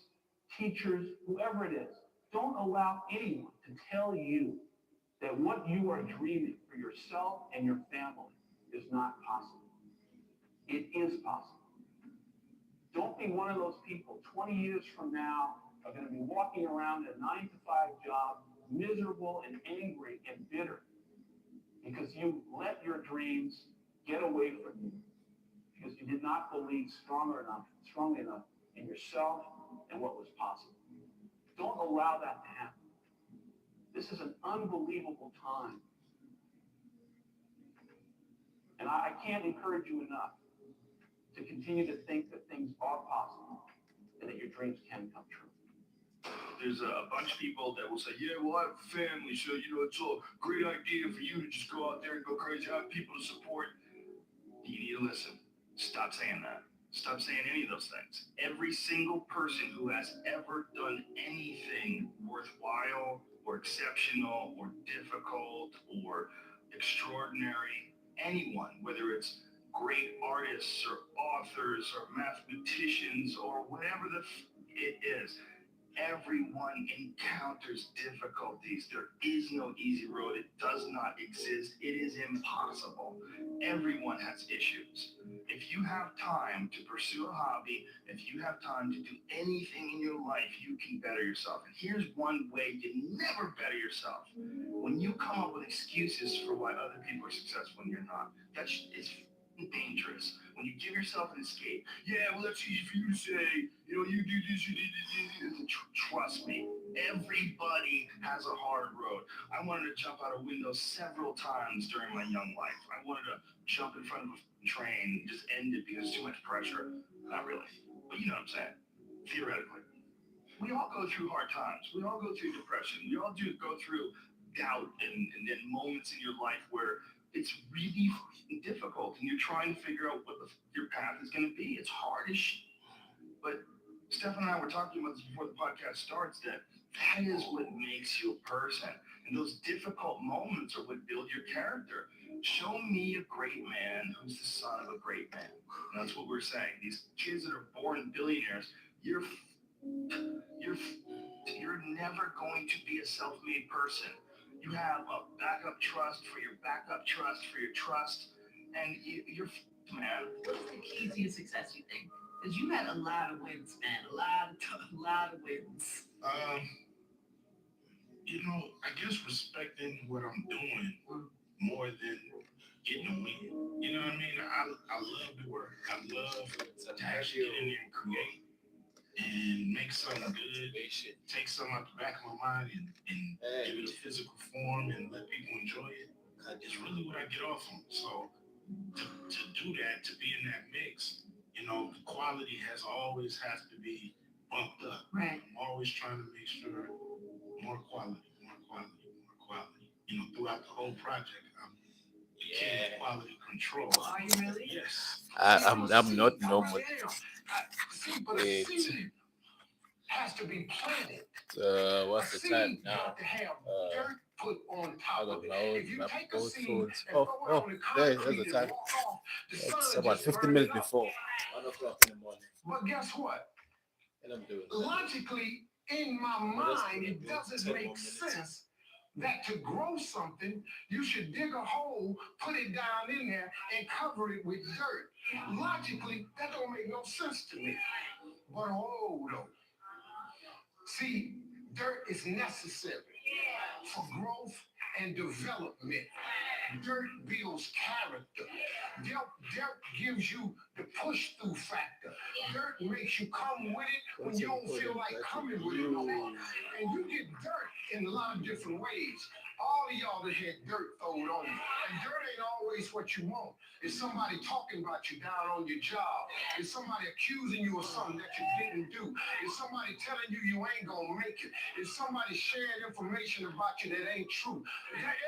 teachers, whoever it is, don't allow anyone to tell you that what you are dreaming for yourself and your family is not possible. It is possible. Don't be one of those people 20 years from now are going to be walking around a 9-to-5 job, miserable and angry and bitter because you let your dreams get away from you because you did not believe strongly enough in yourself and what was possible. Don't allow that to happen. This is an unbelievable time. And I can't encourage you enough to continue to think that things are possible and that your dreams can come true. There's a bunch of people that will say, yeah, well, I have a family, so, it's a great idea for you to just go out there and go crazy, have people to support. You need to listen. Stop saying that. Stop saying any of those things. Every single person who has ever done anything worthwhile or exceptional or difficult or extraordinary, anyone, whether it's great artists or authors or mathematicians or whatever it is, everyone encounters difficulties. There is no easy road. It does not exist. It is impossible. Everyone has issues. If you have time to pursue a hobby, if you have time to do anything in your life, you can better yourself. And here's one way you never better yourself. When you come up with excuses for why other people are successful and you're not, it's dangerous. When you give yourself an escape, yeah, well, that's easy for you to say, you do this, you did this. Trust me, everybody has a hard road. I wanted to jump out a window several times during my young life. I wanted to jump in front of a train, just end it because too much pressure. Not really, but you know what I'm saying, theoretically. We all go through hard times. We all go through depression. We all go through doubt and then moments in your life where it's really difficult and you're trying to figure out what your path is going to be. It's hard as shit. But Stephan and I were talking about this before the podcast starts, that That is what makes you a person. And those difficult moments are what build your character. Show me a great man who's the son of a great man. And that's what we're saying. These kids that are born billionaires, you're never going to be a self-made person. You have a backup trust for your backup trust for your trust, and you're man. What's the key to your success, you think? Because you had a lot of wins, man. A lot of wins. I guess respecting what I'm doing more than getting a win. You know what I mean? I love the work. I love to actually get in there and create and make something good. Take something out the back of my mind and give it a physical form and let people enjoy it. It's really what I get off on. So to do that, to be in that mix, the quality always has to be bumped up. Right. I'm always trying to make sure more quality. Throughout the whole project, I'm in quality control. Are you really? Yes. I'm not normal. See, but a seed has to be planted. What's the time now? Got to have dirt put on I top got of it. my own If you my take a both seed phones. and throw it on the There's concrete the and time. walk off, the It's sun about just 15 burns minutes it up. before 1 o'clock in the morning, But guess what? and I'm doing Logically, in my mind, it doesn't make sense that to grow something, you should dig a hole, put it down in there, and cover it with dirt. Logically, that don't make no sense to me. But though. See, dirt is necessary for growth and development. Dirt builds character. Dirt gives you the push-through factor. Dirt makes you come with it when you don't feel like coming with it no more. And you get dirt in a lot of different ways. All of y'all that had dirt thrown on you. And dirt ain't always what you want. It's somebody talking about you down on your job. It's somebody accusing you of something that you didn't do. It's somebody telling you you ain't gonna make it. It's somebody sharing information about you that ain't true.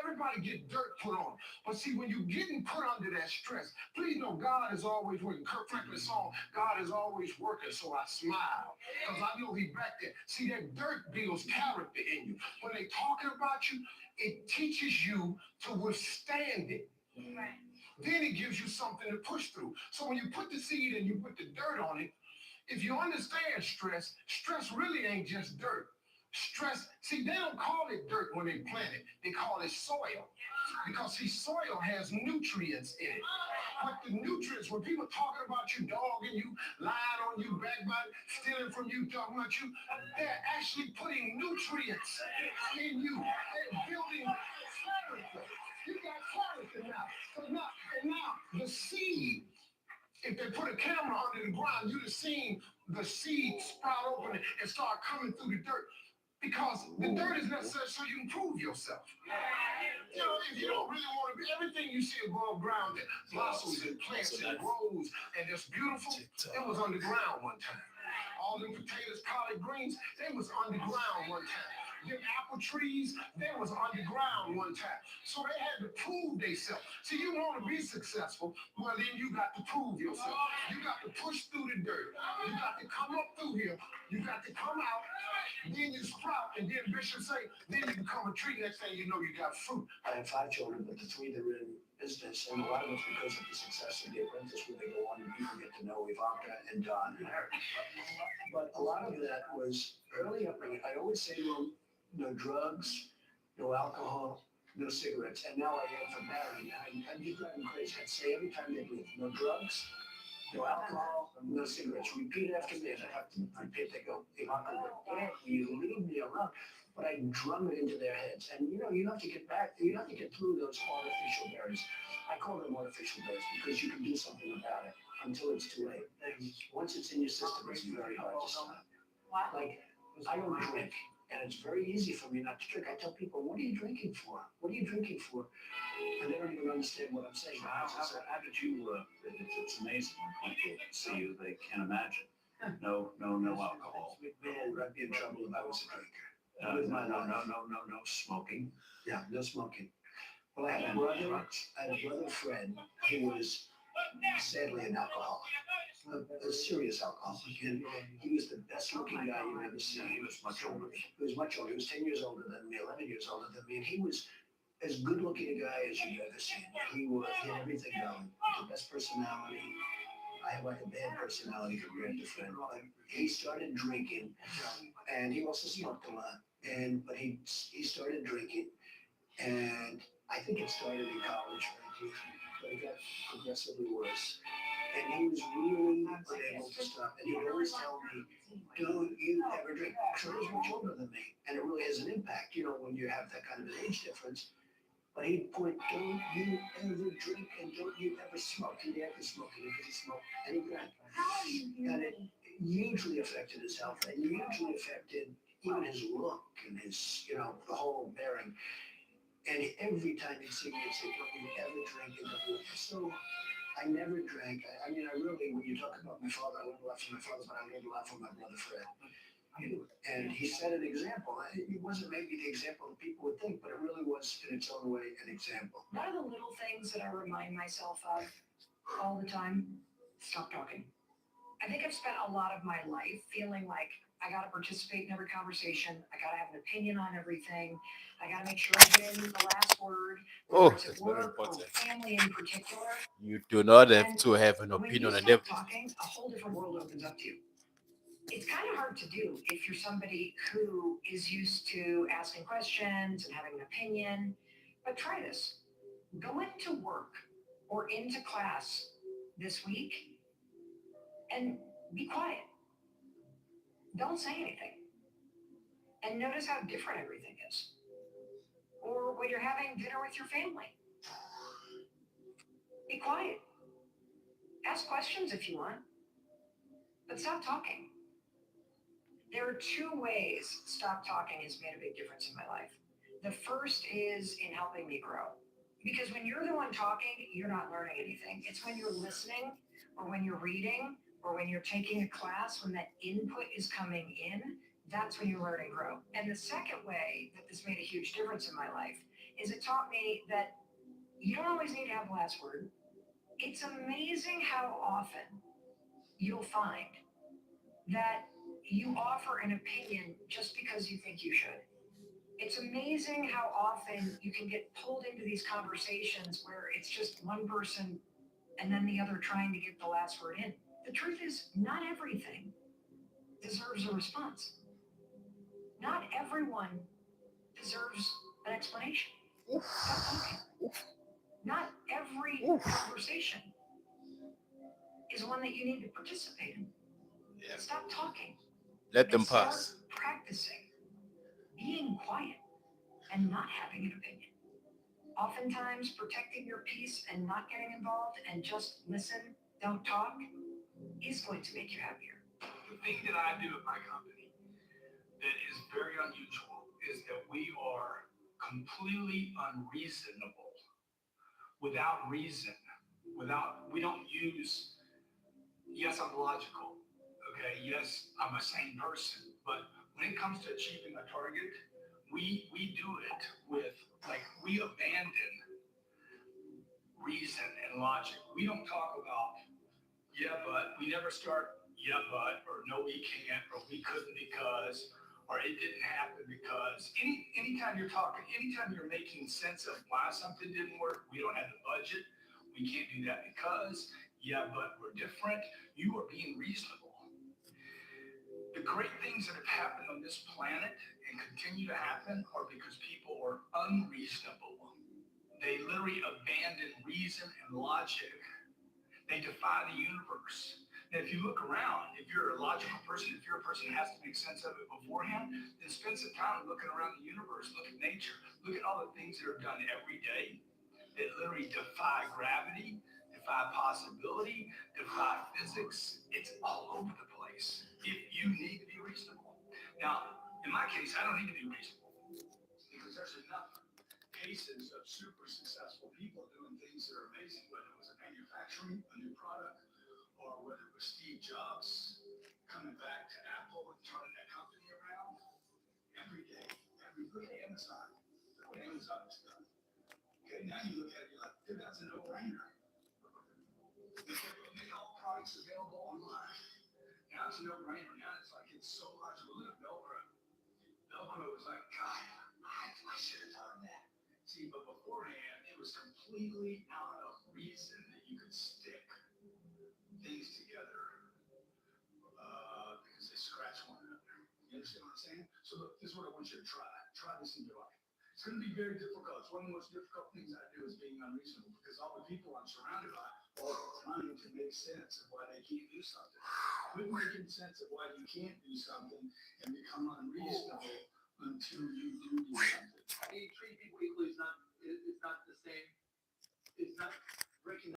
Everybody get dirt put on. But see, when you're getting put under that stress, please know God is always working. Kirk Franklin's song, God is always working, so I smile. Because I know He's back there. See, that dirt builds character in you. When they talking about you, it teaches you to withstand it. Right. Then it gives you something to push through. So when you put the seed and you put the dirt on it, if you understand stress, stress really ain't just dirt. Stress, see, they don't call it dirt when they plant it. They call it soil. Because, see, soil has nutrients in it. But the nutrients, when people talking about you, dogging you, lying on you, backbiting, stealing from you, talking about you, they're actually putting nutrients in you. They're building character. You got character now. So now the seed, if they put a camera under the ground, you'd have seen the seed sprout open and start coming through the dirt. Because the dirt is necessary so you can prove yourself. If you don't really want to be, everything you see above ground that blossoms and plants and grows and it's beautiful, it was underground one time. All them potatoes, collard greens, they was underground one time. Them apple trees, they was underground one time. So they had to prove themselves. See, you want to be successful, well, then you got to prove yourself. You got to push through the dirt. You got to come up through here. You got to come out. Then you sprout, and then Bishop say, then you become a tree. Next thing you know, you got fruit. I have 5 children, but the 3 that are in business, and a lot of it's because of the success of The Apprentice, where they go on and people get to know Ivanka and Don and Eric. But a lot of that was early upbringing. I always say to them, no drugs, no alcohol, no cigarettes. And now I am for Barry. I'd be driving crazy. I'd say every time they leave, no drugs, no alcohol, no cigarettes. Repeat after me. And I have to repeat. They go, Ivanka, you leave me alone. But I drum it into their heads. And you have to get back, you have to get through those artificial barriers. I call them artificial barriers because you can do something about it until it's too late. And once it's in your system, it's very hard to stop. Like, I don't drink. And it's very easy for me not to drink. I tell people, what are you drinking for? What are you drinking for? And they don't even understand what I'm saying. How did you, it's amazing when people see you, they can't imagine. No alcohol. Man, I'd be in trouble if I was a drinker. No smoking. Yeah, no smoking. Well, I had a brother, Fred, who was sadly an alcoholic. a serious alcoholic, and he was the best looking guy you've ever seen. He was much older. He was much older. He was 10 years older than me, 11 years older than me, and he was as good looking a guy as you've ever seen. He had everything going. The best personality. I have like a bad personality compared to Fred. But he started drinking, and he also smoked a lot. But he started drinking, and I think it started in college, right? But it got progressively worse. And he was really unable to stop. And he would always tell me, "Don't you ever drink?" So he was much older than me, and it really has an impact, when you have that kind of an age difference. But he'd point, "Don't you ever drink, and don't you ever smoke." He never smoked because he smoked, and he drank. And it hugely affected his health, and hugely affected even his look and his, the whole bearing. And every time he'd see me, he'd say, "Don't you ever drink?" So I never drank. I really, when you talk about my father, I learned a lot from my father, but I learned a lot from my brother Fred. And he set an example. It wasn't maybe the example that people would think, but it really was in its own way an example. One of the little things that I remind myself of all the time, stop talking. I think I've spent a lot of my life feeling like I got to participate in every conversation. I got to have an opinion on everything. I got to make sure I get in the last word. Oh, Whether it's that's at very work or important. family in particular. You do not have And to have an when you opinion on stop everything. talking, a whole different world opens up to you. It's kind of hard to do if you're somebody who is used to asking questions and having an opinion. But try this. Go into work or into class this week and be quiet. Don't say anything. And notice how different everything is. Or when you're having dinner with your family, be quiet. Ask questions if you want, but stop talking. There are two ways stop talking has made a big difference in my life. The first is in helping me grow. Because when you're the one talking, you're not learning anything. It's when you're listening or when you're reading or when you're taking a class, when that input is coming in, that's when you learn and grow. And the second way that this made a huge difference in my life is it taught me that you don't always need to have the last word. It's amazing how often you'll find that you offer an opinion just because you think you should. It's amazing how often you can get pulled into these conversations where it's just one person and then the other trying to get the last word in. The truth is, not everything deserves a response. Not everyone deserves an explanation. Stop talking. Not every conversation is one that you need to participate in. Yeah. Stop talking. Let them And start pass. practicing being quiet and not having an opinion. Oftentimes, protecting your peace and not getting involved and just listen, don't talk, is going to make you happier. The thing that I do at my company that is very unusual is that we are completely unreasonable without reason. We don't use, yes, I'm logical. Okay, yes, I'm a sane person. But when it comes to achieving a target, we do it with, we abandon reason and logic. We don't talk about, yeah, but we never start, yeah, but, or no, we can't, or we couldn't because, or it didn't happen because. Anytime you're talking, anytime you're making sense of why something didn't work, we don't have the budget, we can't do that because, yeah, but we're different, you are being reasonable. The great things that have happened on this planet and continue to happen are because people are unreasonable. They literally abandon reason and logic. They defy the universe. And if you look around, if you're a logical person, if you're a person who has to make sense of it beforehand, then spend some time looking around the universe, look at nature, look at all the things that are done every day that literally defy gravity, defy possibility, defy physics. It's all over the place. If you need to be reasonable. Now, in my case, I don't need to be reasonable because there's enough cases of super successful people doing things that are amazing, whether it was a manufacturing, a new product, or whether it was Steve Jobs coming back to Apple and turning that company around. Every day, look at Amazon. Look what Amazon has done. Okay, now you look at it, you're like, dude, that's a no-brainer. They all products available online. Now it's a no-brainer. Now it's like it's so logical. Look at Velcro. Velcro was like, God, I should have done that. See, but beforehand, it was completely out of reason that you could stick things together because they scratch one another. You understand what I'm saying? So look, this is what I want you to try. Try this in your life. It's going to be very difficult. It's one of the most difficult things I do is being unreasonable because all the people I'm surrounded by are trying to make sense of why they can't do something. Quit making sense of why you can't do something and become unreasonable until you do something. Treat people equally is not the same. It's not recognized.